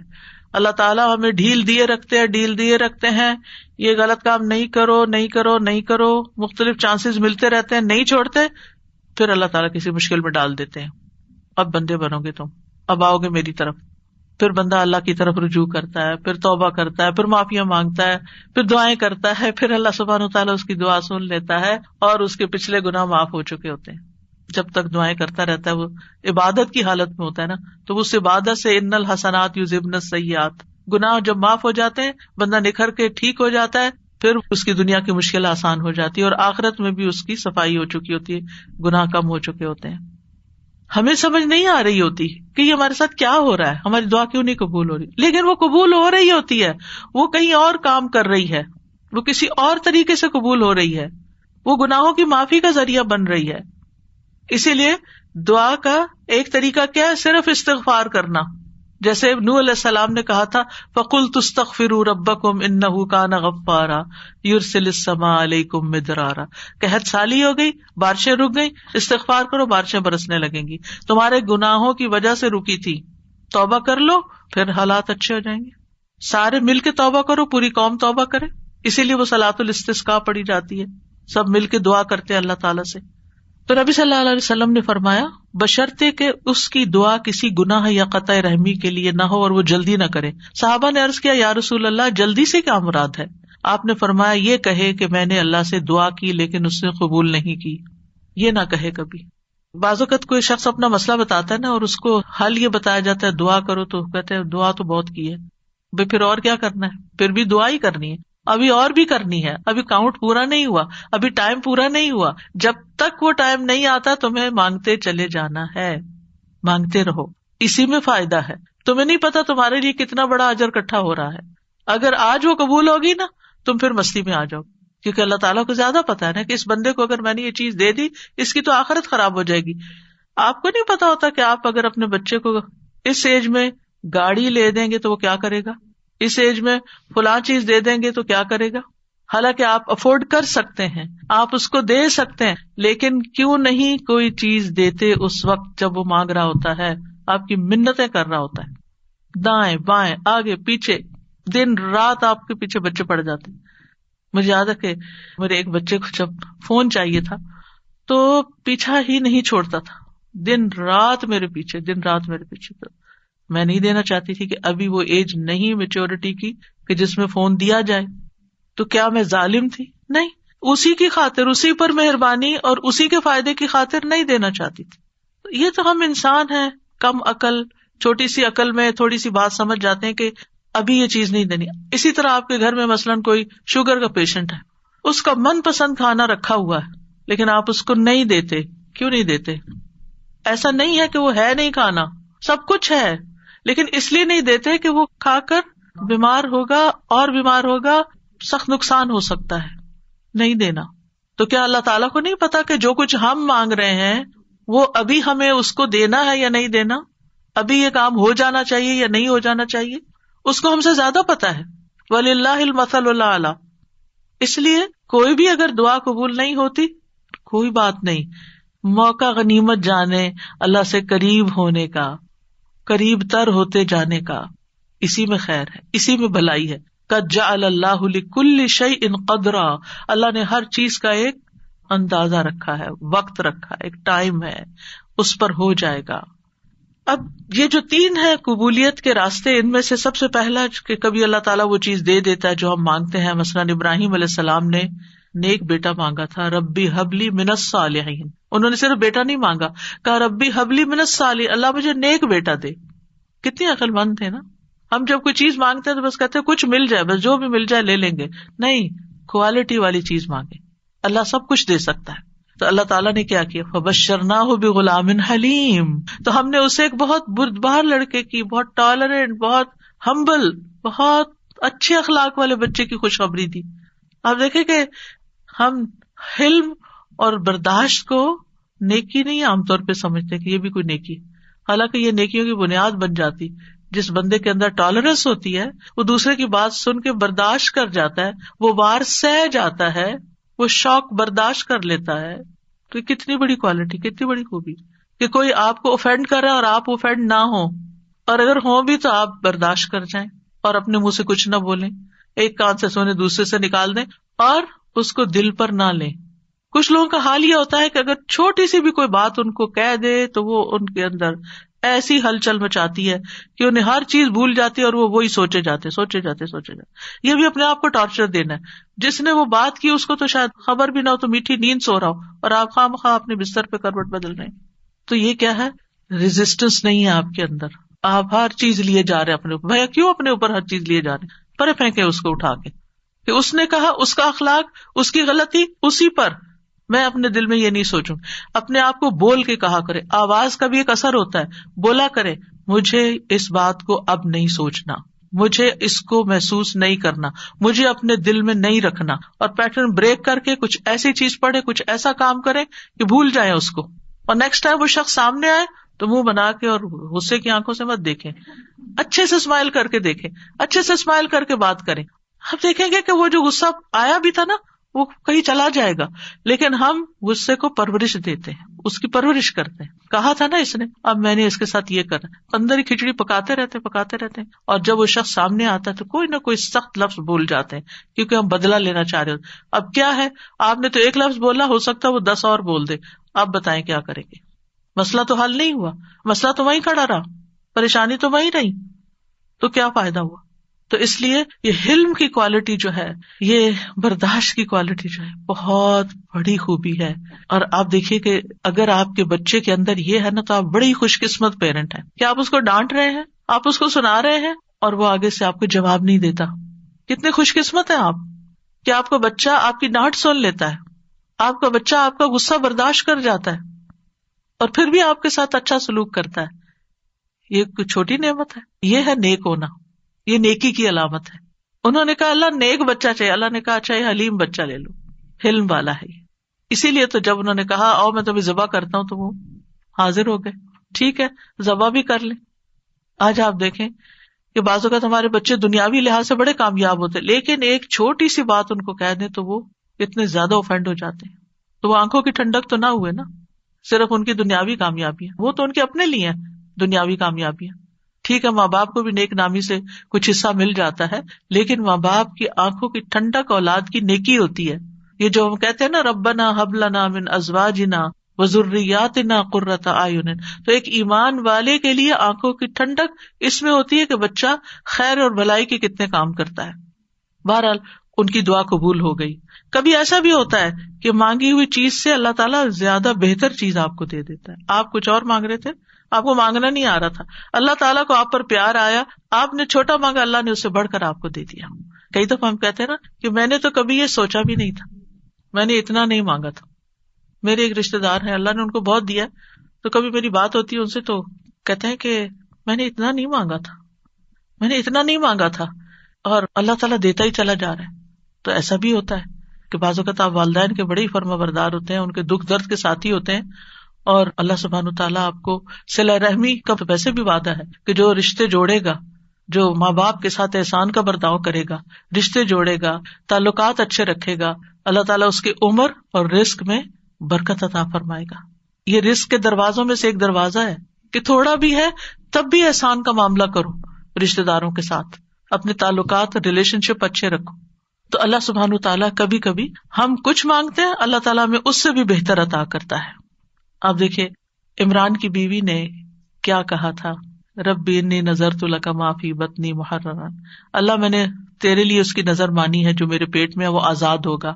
اللہ تعالیٰ ہمیں ڈھیل دیے رکھتے ہیں, یہ غلط کام نہیں کرو, مختلف چانسز ملتے رہتے ہیں, نہیں چھوڑتے. پھر اللہ تعالیٰ کسی مشکل میں ڈال دیتے ہیں, اب بندے بنو گے تم, اب آؤ گے میری طرف. پھر بندہ اللہ کی طرف رجوع کرتا ہے, پھر توبہ کرتا ہے, پھر معافیاں مانگتا ہے, پھر دعائیں کرتا ہے, پھر اللہ سبحانہ وتعالیٰ اس کی دعا سن لیتا ہے اور اس کے پچھلے گناہ معاف ہو چکے ہوتے ہیں. جب تک دعائیں کرتا رہتا ہے, وہ عبادت کی حالت میں ہوتا ہے نا, تو اس عبادت سے ان الحسنات یذہبن السیئات, گناہ جب معاف ہو جاتے ہیں, بندہ نکھر کے ٹھیک ہو جاتا ہے, پھر اس کی دنیا کی مشکل آسان ہو جاتی ہے اور آخرت میں بھی اس کی صفائی ہو چکی ہوتی ہے, گناہ کم ہو چکے ہوتے ہیں. ہمیں سمجھ نہیں آ رہی ہوتی کہ یہ ہمارے ساتھ کیا ہو رہا ہے, ہماری دعا کیوں نہیں قبول ہو رہی, لیکن وہ قبول ہو رہی ہوتی ہے, وہ کہیں اور کام کر رہی ہے. وہ کسی اور طریقے سے قبول ہو رہی ہے، وہ گناہوں کی معافی کا ذریعہ بن رہی ہے. اسی لیے دعا کا ایک طریقہ کیا ہے؟ صرف استغفار کرنا. جیسے نوح علیہ السلام نے کہا تھا فَقُلْتُ اسْتَغْفِرُوا رَبَّكُمْ إِنَّهُ كَانَ غَفَّارًا يُرْسِلِ السَّمَاءَ عَلَيْكُمْ مِدْرَارًا. قحط سالی ہو گئی، بارشیں رک گئی، استغفار کرو، بارشیں برسنے لگیں گی. تمہارے گناہوں کی وجہ سے رکی تھی، توبہ کر لو، پھر حالات اچھے ہو جائیں گے. سارے مل کے توبہ کرو، پوری قوم توبہ کرے. اسی لیے وہ صلاۃ الاستسقاء پڑھی جاتی ہے، سب مل کے دعا کرتے ہیں اللہ تعالیٰ سے. تو نبی صلی اللہ علیہ وسلم نے فرمایا بشرطے کہ اس کی دعا کسی گناہ یا قطع رحمی کے لیے نہ ہو اور وہ جلدی نہ کرے. صحابہ نے عرض کیا یا رسول اللہ جلدی سے کیا مراد ہے؟ آپ نے فرمایا یہ کہے کہ میں نے اللہ سے دعا کی لیکن اس نے قبول نہیں کی. یہ نہ کہے کبھی. بعض اوقات کوئی شخص اپنا مسئلہ بتاتا ہے نا اور اس کو حل یہ بتایا جاتا ہے دعا کرو، تو کہتے ہیں دعا تو بہت کی ہے بھائی، پھر اور کیا کرنا ہے؟ پھر بھی دعا ہی کرنی ہے، ابھی اور بھی کرنی ہے، ابھی کاؤنٹ پورا نہیں ہوا، ابھی ٹائم پورا نہیں ہوا. جب تک وہ ٹائم نہیں آتا تمہیں مانگتے چلے جانا ہے، مانگتے رہو، اسی میں فائدہ ہے. تمہیں نہیں پتا تمہارے لیے کتنا بڑا اجر اکٹھا ہو رہا ہے. اگر آج وہ قبول ہوگی نا تم پھر مستی میں آ جاؤ، کیونکہ اللہ تعالیٰ کو زیادہ پتا ہے نا کہ اس بندے کو اگر میں نے یہ چیز دے دی اس کی تو آخرت خراب ہو جائے گی. آپ کو نہیں پتا ہوتا کہ آپ اگر اپنے بچے کو اس ایج میں گاڑی لے دیں گے تو وہ کیا کرے گا، اس ایج میں فلاں چیز دے دیں گے تو کیا کرے گا. حالانکہ آپ افورڈ کر سکتے ہیں، آپ اس کو دے سکتے ہیں، لیکن کیوں نہیں کوئی چیز دیتے اس وقت جب وہ مانگ رہا ہوتا ہے، آپ کی منتیں کر رہا ہوتا ہے، دائیں بائیں آگے پیچھے دن رات آپ کے پیچھے بچے پڑ جاتے. مجھے یاد ہے کہ میرے ایک بچے کو جب فون چاہیے تھا تو پیچھا ہی نہیں چھوڑتا تھا، دن رات میرے پیچھے. تو میں نہیں دینا چاہتی تھی کہ ابھی وہ ایج نہیں میچورٹی کی کہ جس میں فون دیا جائے. تو کیا میں ظالم تھی؟ نہیں، اسی کی خاطر، اسی پر مہربانی اور اسی کے فائدے کی خاطر نہیں دینا چاہتی تھی. یہ تو ہم انسان ہیں کم عقل، چھوٹی سی عقل میں تھوڑی سی بات سمجھ جاتے ہیں کہ ابھی یہ چیز نہیں دینی. اسی طرح آپ کے گھر میں مثلاً کوئی شوگر کا پیشنٹ ہے، اس کا من پسند کھانا رکھا ہوا ہے لیکن آپ اس کو نہیں دیتے. کیوں نہیں دیتے؟ ایسا نہیں ہے کہ وہ ہے نہیں کھانا، سب کچھ ہے، لیکن اس لیے نہیں دیتے کہ وہ کھا کر بیمار ہوگا اور بیمار ہوگا، سخت نقصان ہو سکتا ہے. نہیں دینا. تو کیا اللہ تعالیٰ کو نہیں پتا کہ جو کچھ ہم مانگ رہے ہیں وہ ابھی ہمیں اس کو دینا ہے یا نہیں دینا، ابھی یہ کام ہو جانا چاہیے یا نہیں ہو جانا چاہیے؟ اس کو ہم سے زیادہ پتا ہے. وَلِلَّهِ الْمَثَلُ الْأَعْلَىٰ. اس لیے کوئی بھی اگر دعا قبول نہیں ہوتی کوئی بات نہیں، موقع غنیمت جانے اللہ سے قریب ہونے کا، قریب تر ہوتے جانے کا. اسی میں خیر ہے، اسی میں بھلائی ہے. قَدْ جَعَلَ اللَّهُ لِكُلِّ شَيْءٍ قَدْرًا. اللہ نے ہر چیز کا ایک اندازہ رکھا ہے، وقت رکھا ہے، ایک ٹائم ہے، اس پر ہو جائے گا. اب یہ جو تین ہے قبولیت کے راستے، ان میں سے سب سے پہلا کہ کبھی اللہ تعالیٰ وہ چیز دے دیتا ہے جو ہم مانگتے ہیں. مثلاً ابراہیم علیہ السلام نے نیک بیٹا مانگا تھا، ربی حبلی من الصالحین. انہوں نے صرف بیٹا نہیں مانگا، کہا ربی حبلی من الصالحین، اللہ مجھے نیک بیٹا دے. کتنی عقل مند تھے نا. ہم جب کوئی چیز مانگتے ہیں تو بس کہتے ہیں کچھ مل جائے، بس جو بھی مل جائے لے لیں گے. نہیں، کوالٹی والی چیز مانگے، اللہ سب کچھ دے سکتا ہے. تو اللہ تعالیٰ نے کیا کیا، فبشرناہ بغلام حلیم. تو ہم نے اسے ایک بہت بردبار لڑکے کی، بہت ٹالرنٹ، بہت ہمبل، بہت اچھے اخلاق والے بچے کی خوشخبری دی. آپ دیکھیں کہ ہم حلم اور برداشت کو نیکی نہیں عام طور پہ سمجھتے کہ یہ بھی کوئی نیکی، حالانکہ یہ نیکیوں کی بنیاد بن جاتی. جس بندے کے اندر ٹالرنس ہوتی ہے وہ دوسرے کی بات سن کے برداشت کر جاتا ہے، وہ وار سہ جاتا ہے، وہ شوق برداشت کر لیتا ہے. تو کتنی بڑی کوالٹی، کتنی بڑی خوبی کہ کوئی آپ کو اوفینڈ کر رہا ہے اور آپ اوفینڈ نہ ہو، اور اگر ہوں بھی تو آپ برداشت کر جائیں اور اپنے منہ سے کچھ نہ بولیں، ایک کان سے سونے دوسرے سے نکال دیں اور اس کو دل پر نہ لیں. کچھ لوگوں کا حال یہ ہوتا ہے کہ اگر چھوٹی سی بھی کوئی بات ان کو کہہ دے تو وہ ان کے اندر ایسی ہلچل مچاتی ہے کہ انہیں ہر چیز بھول جاتی ہے اور وہ وہی سوچے جاتے. یہ بھی اپنے آپ کو ٹارچر دینا ہے. جس نے وہ بات کی اس کو تو شاید خبر بھی نہ ہو، تو میٹھی نیند سو رہا ہو اور آپ خواہ مخواہ اپنے بستر پہ کروٹ بدل رہے ہیں. تو یہ کیا ہے؟ ریزسٹنس نہیں ہے آپ کے اندر. آپ ہر چیز لیے جا رہے ہیں اپنے اوپر. بھیا کیوں اپنے اوپر ہر چیز لیے جا رہے ہیں؟ پرے پھینکے اس کو اٹھا کے کہ اس نے کہا، اس کا اخلاق، اس کی غلطی اسی پر. میں اپنے دل میں یہ نہیں سوچوں. اپنے آپ کو بول کے کہا کرے. آواز کا بھی ایک اثر ہوتا ہے. بولا کرے مجھے اس بات کو اب نہیں سوچنا. مجھے اس کو محسوس نہیں کرنا، مجھے اپنے دل میں نہیں رکھنا، اور پیٹرن بریک کر کے کچھ ایسی چیز پڑھے، کچھ ایسا کام کرے کہ بھول جائیں اس کو، اور نیکسٹ ٹائم وہ شخص سامنے آئے تو منہ بنا کے اور غصے کی آنکھوں سے مت دیکھیں، اچھے سے اسمائل کر کے دیکھیں، اچھے سے اسمائل کر کے بات کریں. آپ دیکھیں گے کہ وہ جو غصہ آیا بھی تھا نا وہ کہیں چلا جائے گا، لیکن ہم غصے کو پرورش دیتے ہیں، اس کی پرورش کرتے ہیں. کہا تھا نا اس نے، اب میں نے اس کے ساتھ یہ کرا، اندر ہی کھچڑی پکاتے رہتے ہیں، اور جب وہ شخص سامنے آتا ہے تو کوئی نہ کوئی سخت لفظ بول جاتے ہیں کیونکہ ہم بدلہ لینا چاہ رہے ہوتے. اب کیا ہے، آپ نے تو ایک لفظ بولا، ہو سکتا ہے وہ 10 اور بول دے. آپ بتائیں کیا کریں گے؟ مسئلہ تو حل نہیں ہوا، مسئلہ تو وہیں کھڑا رہا، پریشانی تو وہیں رہی، تو کیا فائدہ ہوا؟ تو اس لیے یہ حلم کی کوالٹی جو ہے، یہ برداشت کی کوالٹی جو ہے بہت بڑی خوبی ہے. اور آپ دیکھیے کہ اگر آپ کے بچے کے اندر یہ ہے نا تو آپ بڑی خوش قسمت پیرنٹ ہیں کہ آپ اس کو ڈانٹ رہے ہیں، آپ اس کو سنا رہے ہیں اور وہ آگے سے آپ کو جواب نہیں دیتا. کتنے خوش قسمت ہیں آپ کہ آپ کا بچہ آپ کی ڈانٹ سن لیتا ہے، آپ کا بچہ آپ کا غصہ برداشت کر جاتا ہے اور پھر بھی آپ کے ساتھ اچھا سلوک کرتا ہے. یہ کوئی چھوٹی نعمت ہے، یہ ہے نیک ہونا، یہ نیکی کی علامت ہے. انہوں نے کہا اللہ نیک بچہ چاہیے، اللہ نے کہا اچھا یہ حلیم بچہ لے لو، حلم والا ہے. اسی لیے تو جب انہوں نے کہا آؤ میں تمہیں ذبح کرتا ہوں تو وہ حاضر ہو گئے. ٹھیک ہے ذبح بھی کر لیں. آج آپ دیکھیں کہ بعض اوقات ہمارے بچے دنیاوی لحاظ سے بڑے کامیاب ہوتے، لیکن ایک چھوٹی سی بات ان کو کہہ دیں تو وہ اتنے زیادہ اوفینڈ ہو جاتے ہیں. تو وہ آنکھوں کی ٹھنڈک تو نہ ہوئے نا، صرف ان کی دنیاوی کامیابیاں، وہ تو ان کے اپنے لیے ہیں دنیاوی کامیابیاں. ٹھیک ہے ماں باپ کو بھی نیک نامی سے کچھ حصہ مل جاتا ہے، لیکن ماں باپ کی آنکھوں کی ٹھنڈک اولاد کی نیکی ہوتی ہے. یہ جو ہم کہتے ہیں نا ربنا ہب لنا من ازواجنا وذریاتنا قرۃ اعین، تو ایک ایمان والے کے لیے آنکھوں کی ٹھنڈک اس میں ہوتی ہے کہ بچہ خیر اور بھلائی کے کتنے کام کرتا ہے. بہرحال ان کی دعا قبول ہو گئی. کبھی ایسا بھی ہوتا ہے کہ مانگی ہوئی چیز سے اللہ تعالیٰ زیادہ بہتر چیز آپ کو دے دیتا ہے. آپ کچھ اور مانگ رہے تھے، آپ کو مانگنا نہیں آ رہا تھا، اللہ تعالیٰ کو آپ پر پیار آیا، آپ نے چھوٹا مانگا، اللہ نے اس سے بڑھ کر آپ کو دے دیا. کئی دفعہ ہم کہتے ہیں نا کہ میں نے تو کبھی یہ سوچا بھی نہیں تھا، میں نے اتنا نہیں مانگا تھا. میرے ایک رشتے دار ہیں، اللہ نے ان کو بہت دیا، تو کبھی میری بات ہوتی ہے ان سے تو کہتے ہیں کہ میں نے اتنا نہیں مانگا تھا، میں نے اتنا نہیں مانگا تھا، اور اللہ تعالیٰ دیتا ہی چلا جا رہا ہے. تو ایسا بھی ہوتا ہے کہ بعض اوقات آپ والدین کے بڑے ہی فرما بردار ہوتے ہیں، ان کے دکھ درد کے ساتھی ہوتے ہیں، اور اللہ سبحانہ وتعالیٰ آپ کو صلہ رحمی کا ویسے بھی وعدہ ہے کہ جو رشتے جوڑے گا، جو ماں باپ کے ساتھ احسان کا برتاؤ کرے گا، رشتے جوڑے گا، تعلقات اچھے رکھے گا، اللہ تعالیٰ اس کی عمر اور رزق میں برکت عطا فرمائے گا. یہ رزق کے دروازوں میں سے ایک دروازہ ہے کہ تھوڑا بھی ہے تب بھی احسان کا معاملہ کرو، رشتے داروں کے ساتھ اپنے تعلقات اور ریلیشن شپ اچھے رکھو. تو اللہ سبحانہ وتعالیٰ کبھی کبھی ہم کچھ مانگتے ہیں، اللہ تعالیٰ ہمیں اس سے بھی بہتر عطا کرتا ہے. آپ دیکھیں عمران کی بیوی نے کیا کہا تھا، ربی انی نذرت لک ما فی بطنی محررا، اللہ میں نے تیرے لیے اس کی نظر مانی ہے جو میرے پیٹ میں ہے وہ آزاد ہوگا،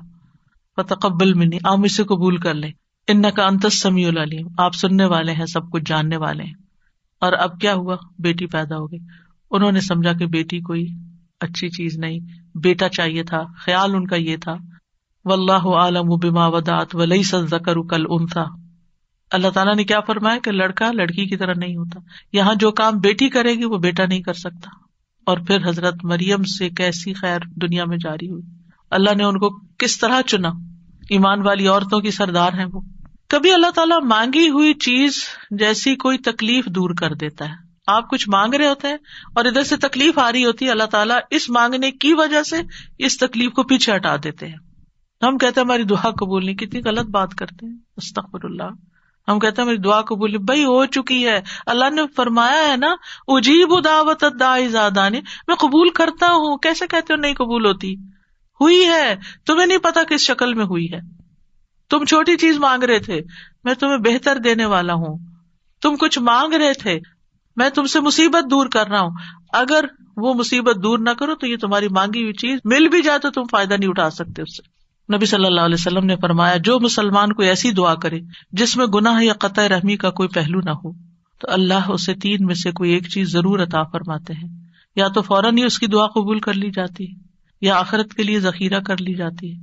فتقبل منی، آپ مجھ سے قبول کر لیں، انک انت السمیع العلیم، آپ سننے والے ہیں، سب کچھ جاننے والے ہیں. اور اب کیا ہوا، بیٹی پیدا ہو گئی. انہوں نے سمجھا کہ بیٹی کوئی اچھی چیز نہیں، بیٹا چاہیے تھا، خیال ان کا یہ تھا. واللہ اعلم بما وضعت ولیس الذکر کالانثی، اللہ تعالیٰ نے کیا فرمایا کہ لڑکا لڑکی کی طرح نہیں ہوتا، یہاں جو کام بیٹی کرے گی وہ بیٹا نہیں کر سکتا. اور پھر حضرت مریم سے کیسی خیر دنیا میں جاری ہوئی، اللہ نے ان کو کس طرح چنا، ایمان والی عورتوں کی سردار ہیں وہ. کبھی اللہ تعالیٰ مانگی ہوئی چیز جیسی کوئی تکلیف دور کر دیتا ہے. آپ کچھ مانگ رہے ہوتے ہیں اور ادھر سے تکلیف آ رہی ہوتی ہے، اللہ تعالیٰ اس مانگنے کی وجہ سے اس تکلیف کو پیچھے ہٹا دیتے ہیں. ہم کہتے ہیں ہماری دعا قبول نہیں، کتنی غلط بات کرتے ہیں، استغفر اللہ. ہم کہتے ہیں میری دعا قبول نہیں، بھائی ہو چکی ہے، اللہ نے فرمایا ہے نا اجیب دعوت الداعی اذا دعانی، میں قبول کرتا ہوں. کیسے کہتے ہو نہیں قبول ہوتی؟ ہوئی ہے، تمہیں نہیں پتا کس شکل میں ہوئی ہے. تم چھوٹی چیز مانگ رہے تھے، میں تمہیں بہتر دینے والا ہوں. تم کچھ مانگ رہے تھے، میں تم سے مصیبت دور کر رہا ہوں. اگر وہ مصیبت دور نہ کرو تو یہ تمہاری مانگی ہوئی چیز مل بھی جائے تو تم فائدہ نہیں اٹھا سکتے اس سے. نبی صلی اللہ علیہ وسلم نے فرمایا جو مسلمان کوئی ایسی دعا کرے جس میں گناہ یا قطع رحمی کا کوئی پہلو نہ ہو تو اللہ اسے 3 میں سے کوئی ایک چیز ضرور عطا فرماتے ہیں. یا تو فوراً ہی اس کی دعا قبول کر لی جاتی ہے، یا آخرت کے لیے ذخیرہ کر لی جاتی ہے،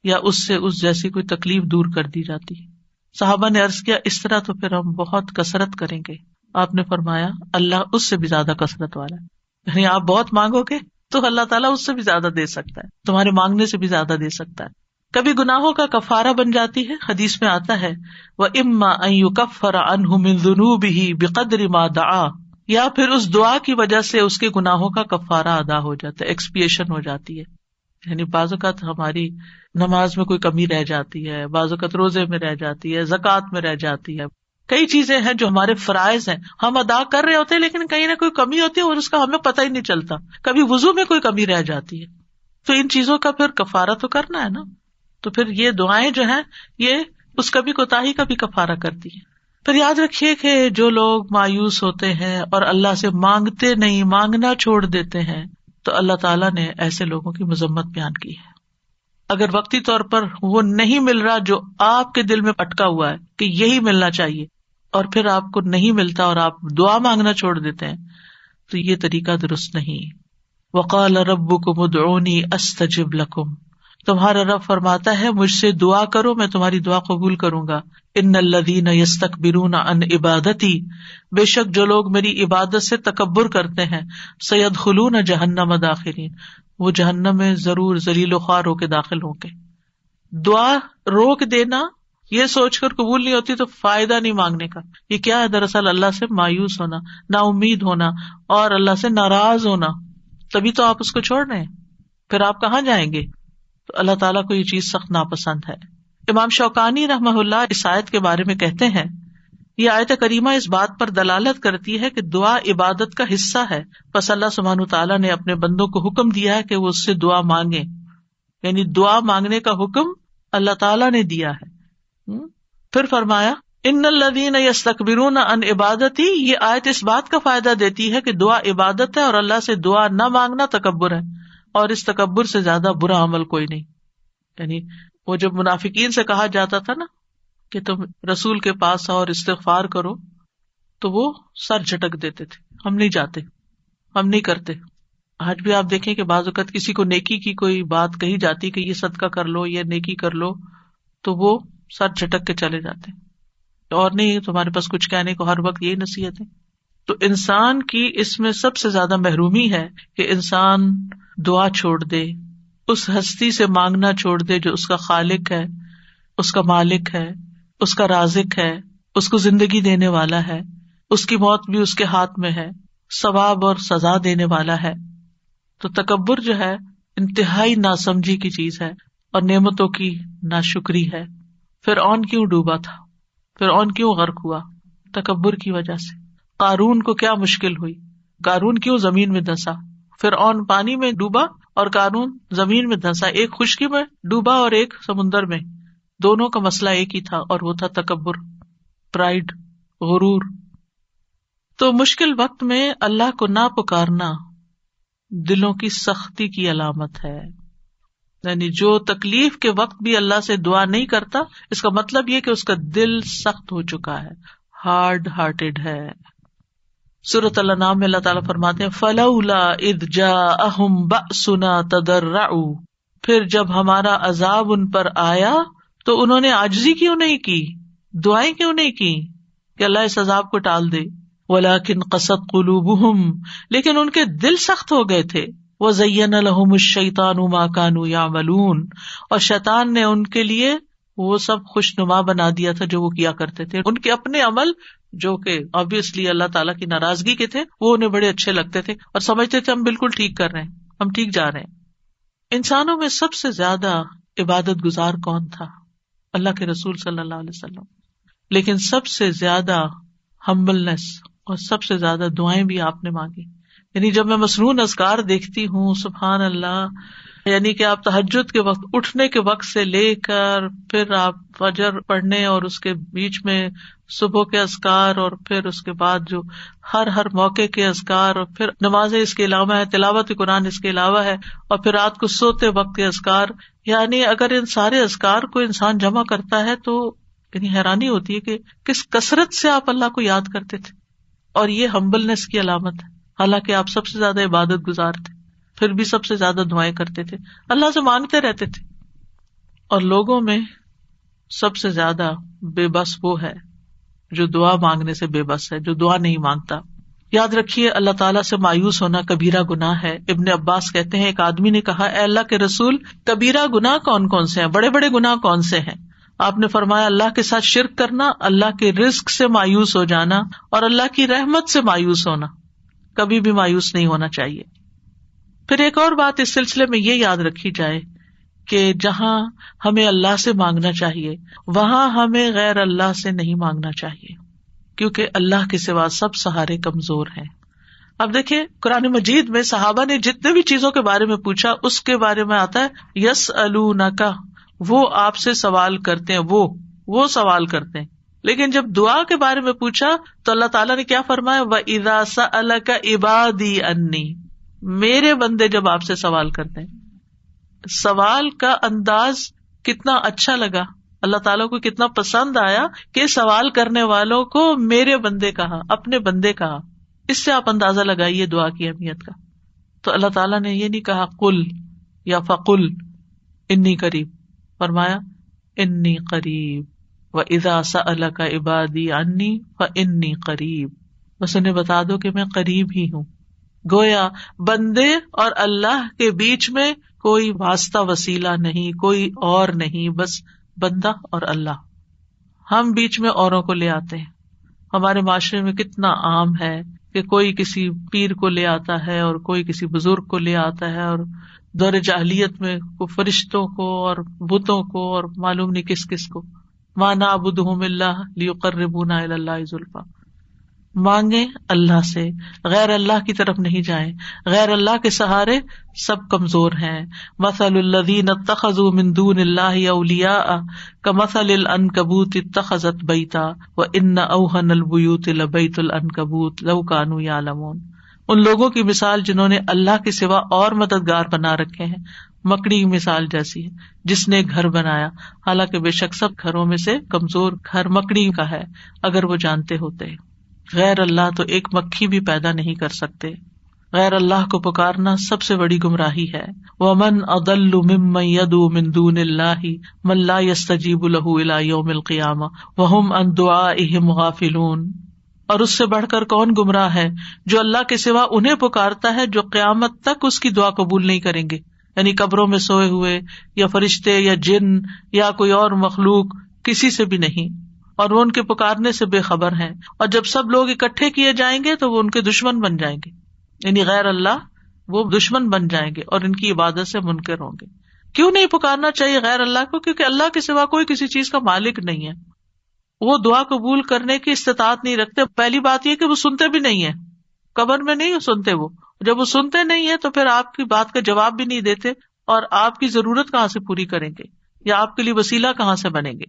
یا اس سے اس جیسی کوئی تکلیف دور کر دی جاتی ہے. صحابہ نے عرض کیا اس طرح تو پھر ہم بہت کثرت کریں گے. آپ نے فرمایا اللہ اس سے بھی زیادہ کثرت والا ہے. یعنی آپ بہت مانگو گے تو اللہ تعالیٰ اس سے بھی زیادہ دے سکتا ہے، تمہارے مانگنے سے بھی زیادہ دے سکتا ہے. کبھی گناہوں کا کفارہ بن جاتی ہے، حدیث میں آتا ہے وَإِمَّا أَن يُكَفَّرَ عَنْهُ مِن ذُنُوبِهِ بِقَدْرِ مَا دَعَا، یا پھر اس دعا کی وجہ سے اس کے گناہوں کا کفارہ ادا ہو جاتا ہے، ایکسپیشن ہو جاتی ہے. یعنی بعض اوقات ہماری نماز میں کوئی کمی رہ جاتی ہے، بعض اوقات روزے میں رہ جاتی ہے، زکوٰۃ میں رہ جاتی ہے، کئی چیزیں ہیں جو ہمارے فرائض ہیں ہم ادا کر رہے ہوتے ہیں لیکن کہیں نہ کوئی کمی ہوتی ہے اور اس کا ہمیں پتہ ہی نہیں چلتا. کبھی وضو میں کوئی کمی رہ جاتی ہے، تو ان چیزوں کا پھر کفارہ تو کرنا ہے نا. تو پھر یہ دعائیں جو ہیں یہ اس کبھی کوتاہی کا بھی کفارہ کرتی ہیں. پھر یاد رکھیے کہ جو لوگ مایوس ہوتے ہیں اور اللہ سے مانگتے نہیں، مانگنا چھوڑ دیتے ہیں، تو اللہ تعالیٰ نے ایسے لوگوں کی مذمت بیان کی ہے. اگر وقتی طور پر وہ نہیں مل رہا جو آپ کے دل میں اٹکا ہوا ہے کہ یہی ملنا چاہیے، اور پھر آپ کو نہیں ملتا اور آپ دعا مانگنا چھوڑ دیتے ہیں، تو یہ طریقہ درست نہیں. وقال ربکم ادعونی استجب لکم، تمہارا رب فرماتا ہے مجھ سے دعا کرو میں تمہاری دعا قبول کروں گا. ان الذین یستکبرون عن عبادتی، بے شک جو لوگ میری عبادت سے تکبر کرتے ہیں، سیدخلون جہنم داخرین، وہ جہنم میں ضرور ذلیل و خوار ہو کے داخل ہوں گے. دعا روک دینا یہ سوچ کر قبول نہیں ہوتی تو فائدہ نہیں مانگنے کا. یہ کیا ہے؟ دراصل اللہ سے مایوس ہونا، نا امید ہونا اور اللہ سے ناراض ہونا. تبھی تو آپ اس کو چھوڑ رہے ہیں، پھر آپ کہاں جائیں گے؟ تو اللہ تعالیٰ کو یہ چیز سخت ناپسند ہے. امام شوکانی رحمہ اللہ اس آیت کے بارے میں کہتے ہیں، یہ آیت کریمہ اس بات پر دلالت کرتی ہے کہ دعا عبادت کا حصہ ہے، پس اللہ سبحانہ تعالیٰ نے اپنے بندوں کو حکم دیا ہے کہ وہ اس سے دعا مانگیں. یعنی دعا مانگنے کا حکم اللہ تعالیٰ نے دیا ہے. پھر فرمایا ان الذین یستکبرون عن عبادتی، یہ آیت اس بات کا فائدہ دیتی ہے کہ دعا عبادت ہے اور اللہ سے دعا نہ مانگنا تکبر ہے، اور اس تکبر سے زیادہ برا عمل کوئی نہیں. یعنی وہ جب منافقین سے کہا جاتا تھا نا کہ تم رسول کے پاس آؤ اور استغفار کرو، تو وہ سر جھٹک دیتے تھے، ہم نہیں جاتے، ہم نہیں کرتے. آج بھی آپ دیکھیں کہ بعض اوقات کسی کو نیکی کی کوئی بات کہی جاتی کہ یہ صدقہ کر لو، یہ نیکی کر لو، تو وہ سر جھٹک کے چلے جاتے، اور نہیں تمہارے پاس کچھ کہنے کو، ہر وقت یہی نصیحتیں. تو انسان کی اس میں سب سے زیادہ محرومی ہے کہ انسان دعا چھوڑ دے، اس ہستی سے مانگنا چھوڑ دے جو اس کا خالق ہے، اس کا مالک ہے، اس کا رازق ہے، اس کو زندگی دینے والا ہے، اس کی موت بھی اس کے ہاتھ میں ہے، ثواب اور سزا دینے والا ہے. تو تکبر جو ہے انتہائی ناسمجھی کی چیز ہے اور نعمتوں کی ناشکری ہے. فرعون کیوں ڈوبا تھا؟ فرعون کیوں غرق ہوا؟ تکبر کی وجہ سے. قارون کو کیا مشکل ہوئی؟ قارون کیوں زمین میں دھنسا؟ فرعون پانی میں ڈوبا اور قارون زمین میں دھنسا. ایک خشکی میں ڈوبا اور ایک سمندر میں. دونوں کا مسئلہ ایک ہی تھا اور وہ تھا تکبر، پرائڈ، غرور. تو مشکل وقت میں اللہ کو نہ پکارنا دلوں کی سختی کی علامت ہے. یعنی جو تکلیف کے وقت بھی اللہ سے دعا نہیں کرتا، اس کا مطلب یہ کہ اس کا دل سخت ہو چکا ہے، ہارڈ ہارٹیڈ ہے. سورۃ الانعام میں اللہ تعالیٰ فرماتے ہیں فَلَوْلَا إِذْ جَاءَهُمْ بَأْسُنَا تَضَرَّعُوا، پھر جب ہمارا عذاب ان پر آیا تو انہوں نے عاجزی کیوں نہیں کی، دعائیں کیوں نہیں کی کہ اللہ اس عذاب کو ٹال دے. وَلَكِنْ قَسَتْ قُلُوبُهُمْ، لیکن ان کے دل سخت ہو گئے تھے. وَزَيَّنَ لَهُمُ الشَّيْطَانُ مَا كَانُوا يَعْمَلُونَ، اور شیطان نے ان کے لیے وہ سب خوشنما بنا دیا تھا جو وہ کیا کرتے تھے. ان کے اپنے عمل جو کہ obviously اللہ تعالیٰ کی ناراضگی کے تھے، وہ انہیں بڑے اچھے لگتے تھے اور سمجھتے تھے ہم بالکل ٹھیک کر رہے ہیں، ہم ٹھیک جا رہے ہیں. انسانوں میں سب سے زیادہ عبادت گزار کون تھا؟ اللہ کے رسول صلی اللہ علیہ وسلم. لیکن سب سے زیادہ ہمبلنس اور سب سے زیادہ دعائیں بھی آپ نے مانگی. یعنی جب میں مسنون اذکار دیکھتی ہوں، سبحان اللہ، یعنی کہ آپ تہجد کے وقت اٹھنے کے وقت سے لے کر پھر آپ فجر پڑھنے اور اس کے بیچ میں صبح کے اذکار اور پھر اس کے بعد جو ہر موقع کے اذکار اور پھر نمازیں اس کے علاوہ ہے، تلاوت قرآن اس کے علاوہ ہے، اور پھر رات کو سوتے وقت کے اذکار. یعنی اگر ان سارے اذکار کو انسان جمع کرتا ہے تو یعنی حیرانی ہوتی ہے کہ کس کثرت سے آپ اللہ کو یاد کرتے تھے. اور یہ ہمبلنس کی علامت ہے، حالانکہ آپ سب سے زیادہ عبادت گزار تھے، پھر بھی سب سے زیادہ دعائیں کرتے تھے، اللہ سے مانگتے رہتے تھے. اور لوگوں میں سب سے زیادہ بے بس وہ ہے جو دعا مانگنے سے بے بس ہے، جو دعا نہیں مانگتا. یاد رکھیے اللہ تعالیٰ سے مایوس ہونا کبیرہ گناہ ہے. ابن عباس کہتے ہیں ایک آدمی نے کہا اے اللہ کے رسول کبیرہ گناہ کون کون سے ہیں, بڑے بڑے گناہ کون سے ہیں؟ آپ نے فرمایا اللہ کے ساتھ شرک کرنا, اللہ کے رزق سے مایوس ہو جانا اور اللہ کی رحمت سے مایوس ہونا. کبھی بھی مایوس نہیں ہونا چاہیے. پھر ایک اور بات اس سلسلے میں یہ یاد رکھی جائے کہ جہاں ہمیں اللہ سے مانگنا چاہیے وہاں ہمیں غیر اللہ سے نہیں مانگنا چاہیے, کیونکہ اللہ کے سوا سب سہارے کمزور ہیں. اب دیکھیں قرآن مجید میں صحابہ نے جتنے بھی چیزوں کے بارے میں پوچھا اس کے بارے میں آتا ہے یسألونک, وہ آپ سے سوال کرتے ہیں, وہ سوال کرتے ہیں. لیکن جب دعا کے بارے میں پوچھا تو اللہ تعالیٰ نے کیا فرمایا وَإِذَا سَأَلَكَ عِبَادِي عَنِّي, میرے بندے جب آپ سے سوال کرتے ہیں. سوال کا انداز کتنا اچھا لگا, اللہ تعالیٰ کو کتنا پسند آیا کہ سوال کرنے والوں کو میرے بندے کہا, اپنے بندے کہا. اس سے آپ اندازہ لگائیے دعا کی اہمیت کا. تو اللہ تعالیٰ نے یہ نہیں کہا قل یا فقل انی قریب, فرمایا انی قریب وَإِذَا سَأَلَكَ عِبَادِي عَنِّي فَإِنِّي قَرِيب, بس انہیں بتا دو کہ میں قریب ہی ہوں. گویا بندے اور اللہ کے بیچ میں کوئی واسطہ وسیلہ نہیں, کوئی اور نہیں, بس بندہ اور اللہ. ہم بیچ میں اوروں کو لے آتے ہیں. ہمارے معاشرے میں کتنا عام ہے کہ کوئی کسی پیر کو لے آتا ہے اور کوئی کسی بزرگ کو لے آتا ہے, اور دور جاہلیت میں فرشتوں کو اور بتوں کو اور معلوم نہیں کس کس کو. ما نعبدہم الا لیقربونا الی اللہ زلفی, مانگیں اللہ سے, غیر اللہ کی طرف نہیں جائیں. غیر اللہ کے سہارے سب کمزور ہیں. مثل الذین اتخذوا من دون اللہ اولیاء کمثل العنکبوت اتخذت بیتا وان اوہن البیوت لبیت العنکبوت لو کانوا یعلمون. ان لوگوں کی مثال جنہوں نے اللہ کے سوا اور مددگار بنا رکھے ہیں, مکڑی کی مثال جیسی ہے جس نے گھر بنایا, حالانکہ بے شک سب گھروں میں سے کمزور گھر مکڑی کا ہے اگر وہ جانتے ہوتے. غیر اللہ تو ایک مکھی بھی پیدا نہیں کر سکتے. غیر اللہ کو پکارنا سب سے بڑی گمراہی ہے. وَمَنْ أَضَلُّ مِمَّنْ يَدْعُو مِن دُونِ اللَّهِ مَن لَّا يَسْتَجِيبُ لَهُ إِلَىٰ يَوْمِ الْقِيَامَةِ وَهُمْ عَن دُعَائِهِمْ غَافِلُونَ. اور اس سے بڑھ کر کون گمراہ ہے جو اللہ کے سوا انہیں پکارتا ہے جو قیامت تک اس کی دعا قبول نہیں کریں گے, یعنی قبروں میں سوئے ہوئے یا فرشتے یا جن یا کوئی اور مخلوق, کسی سے بھی نہیں, اور وہ ان کے پکارنے سے بے خبر ہیں. اور جب سب لوگ اکٹھے کیے جائیں گے تو وہ ان کے دشمن بن جائیں گے, یعنی غیر اللہ وہ دشمن بن جائیں گے اور ان کی عبادت سے منکر ہوں گے. کیوں نہیں پکارنا چاہیے غیر اللہ کو؟ کیونکہ اللہ کے سوا کوئی کسی چیز کا مالک نہیں ہے. وہ دعا قبول کرنے کی استطاعت نہیں رکھتے. پہلی بات یہ کہ وہ سنتے بھی نہیں ہیں, قبر میں نہیں سنتے. وہ جب وہ سنتے نہیں ہیں تو پھر آپ کی بات کا جواب بھی نہیں دیتے, اور آپ کی ضرورت کہاں سے پوری کریں گے یا آپ کے لیے وسیلہ کہاں سے بنیں گے؟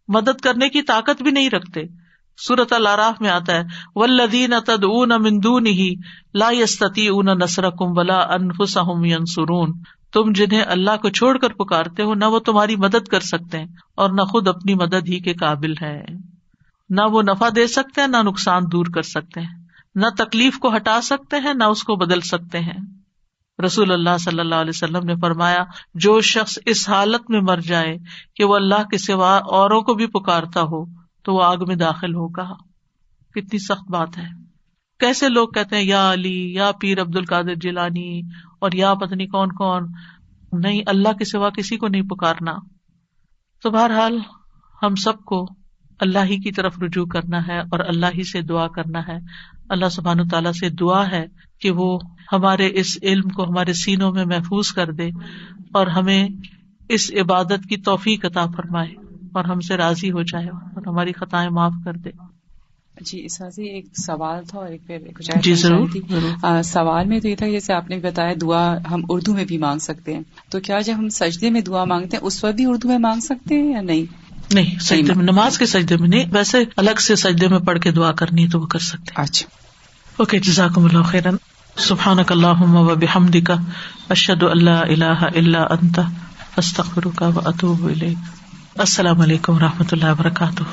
مدد کرنے کی طاقت بھی نہیں رکھتے. سورۃ الاعراف میں آتا ہے والذین تدعون من دونہ لا یستطیعون نصرکم ولا انفسہم ینصرون. تم جنہیں اللہ کو چھوڑ کر پکارتے ہو نہ وہ تمہاری مدد کر سکتے ہیں اور نہ خود اپنی مدد ہی کے قابل ہیں. نہ وہ نفع دے سکتے ہیں نہ نقصان دور کر سکتے ہیں, نہ تکلیف کو ہٹا سکتے ہیں نہ اس کو بدل سکتے ہیں. رسول اللہ صلی اللہ علیہ وسلم نے فرمایا جو شخص اس حالت میں مر جائے کہ وہ اللہ کے سوا اوروں کو بھی پکارتا ہو تو وہ آگ میں داخل ہوگا. کتنی سخت بات ہے. کیسے لوگ کہتے ہیں یا علی یا پیر عبد القادر جیلانی اور یا پتہ نہیں کون کون, نہیں, اللہ کے سوا کسی کو نہیں پکارنا. تو بہرحال ہم سب کو اللہ ہی کی طرف رجوع کرنا ہے اور اللہ ہی سے دعا کرنا ہے. اللہ سبحانہ تعالیٰ سے دعا ہے کہ وہ ہمارے اس علم کو ہمارے سینوں میں محفوظ کر دے اور ہمیں اس عبادت کی توفیق عطا فرمائے اور ہم سے راضی ہو جائے اور ہماری خطائیں معاف کر دے. جی اساسی ایک سوال تھا اور ایک پھر جی ضرور. سوال میں تو یہ تھا جیسے آپ نے بتایا دعا ہم اردو میں بھی مانگ سکتے ہیں, تو کیا جب ہم سجدے میں دعا مانگتے ہیں اس وقت بھی اردو میں مانگ سکتے ہیں یا نہیں؟ نہیں, سجدے میں, نماز کے سجدے میں نہیں, ویسے الگ سے سجدے میں پڑھ کے دعا کرنی ہے تو وہ کر سکتے ہیں. اچھا اوکے, جزاکم اللہ خیرا. سبحانک اللہم و بحمدک اشہد ان لا الہ الا انت استغفرک و اتوب الیک. السلام علیکم و رحمۃ اللہ وبرکاتہ.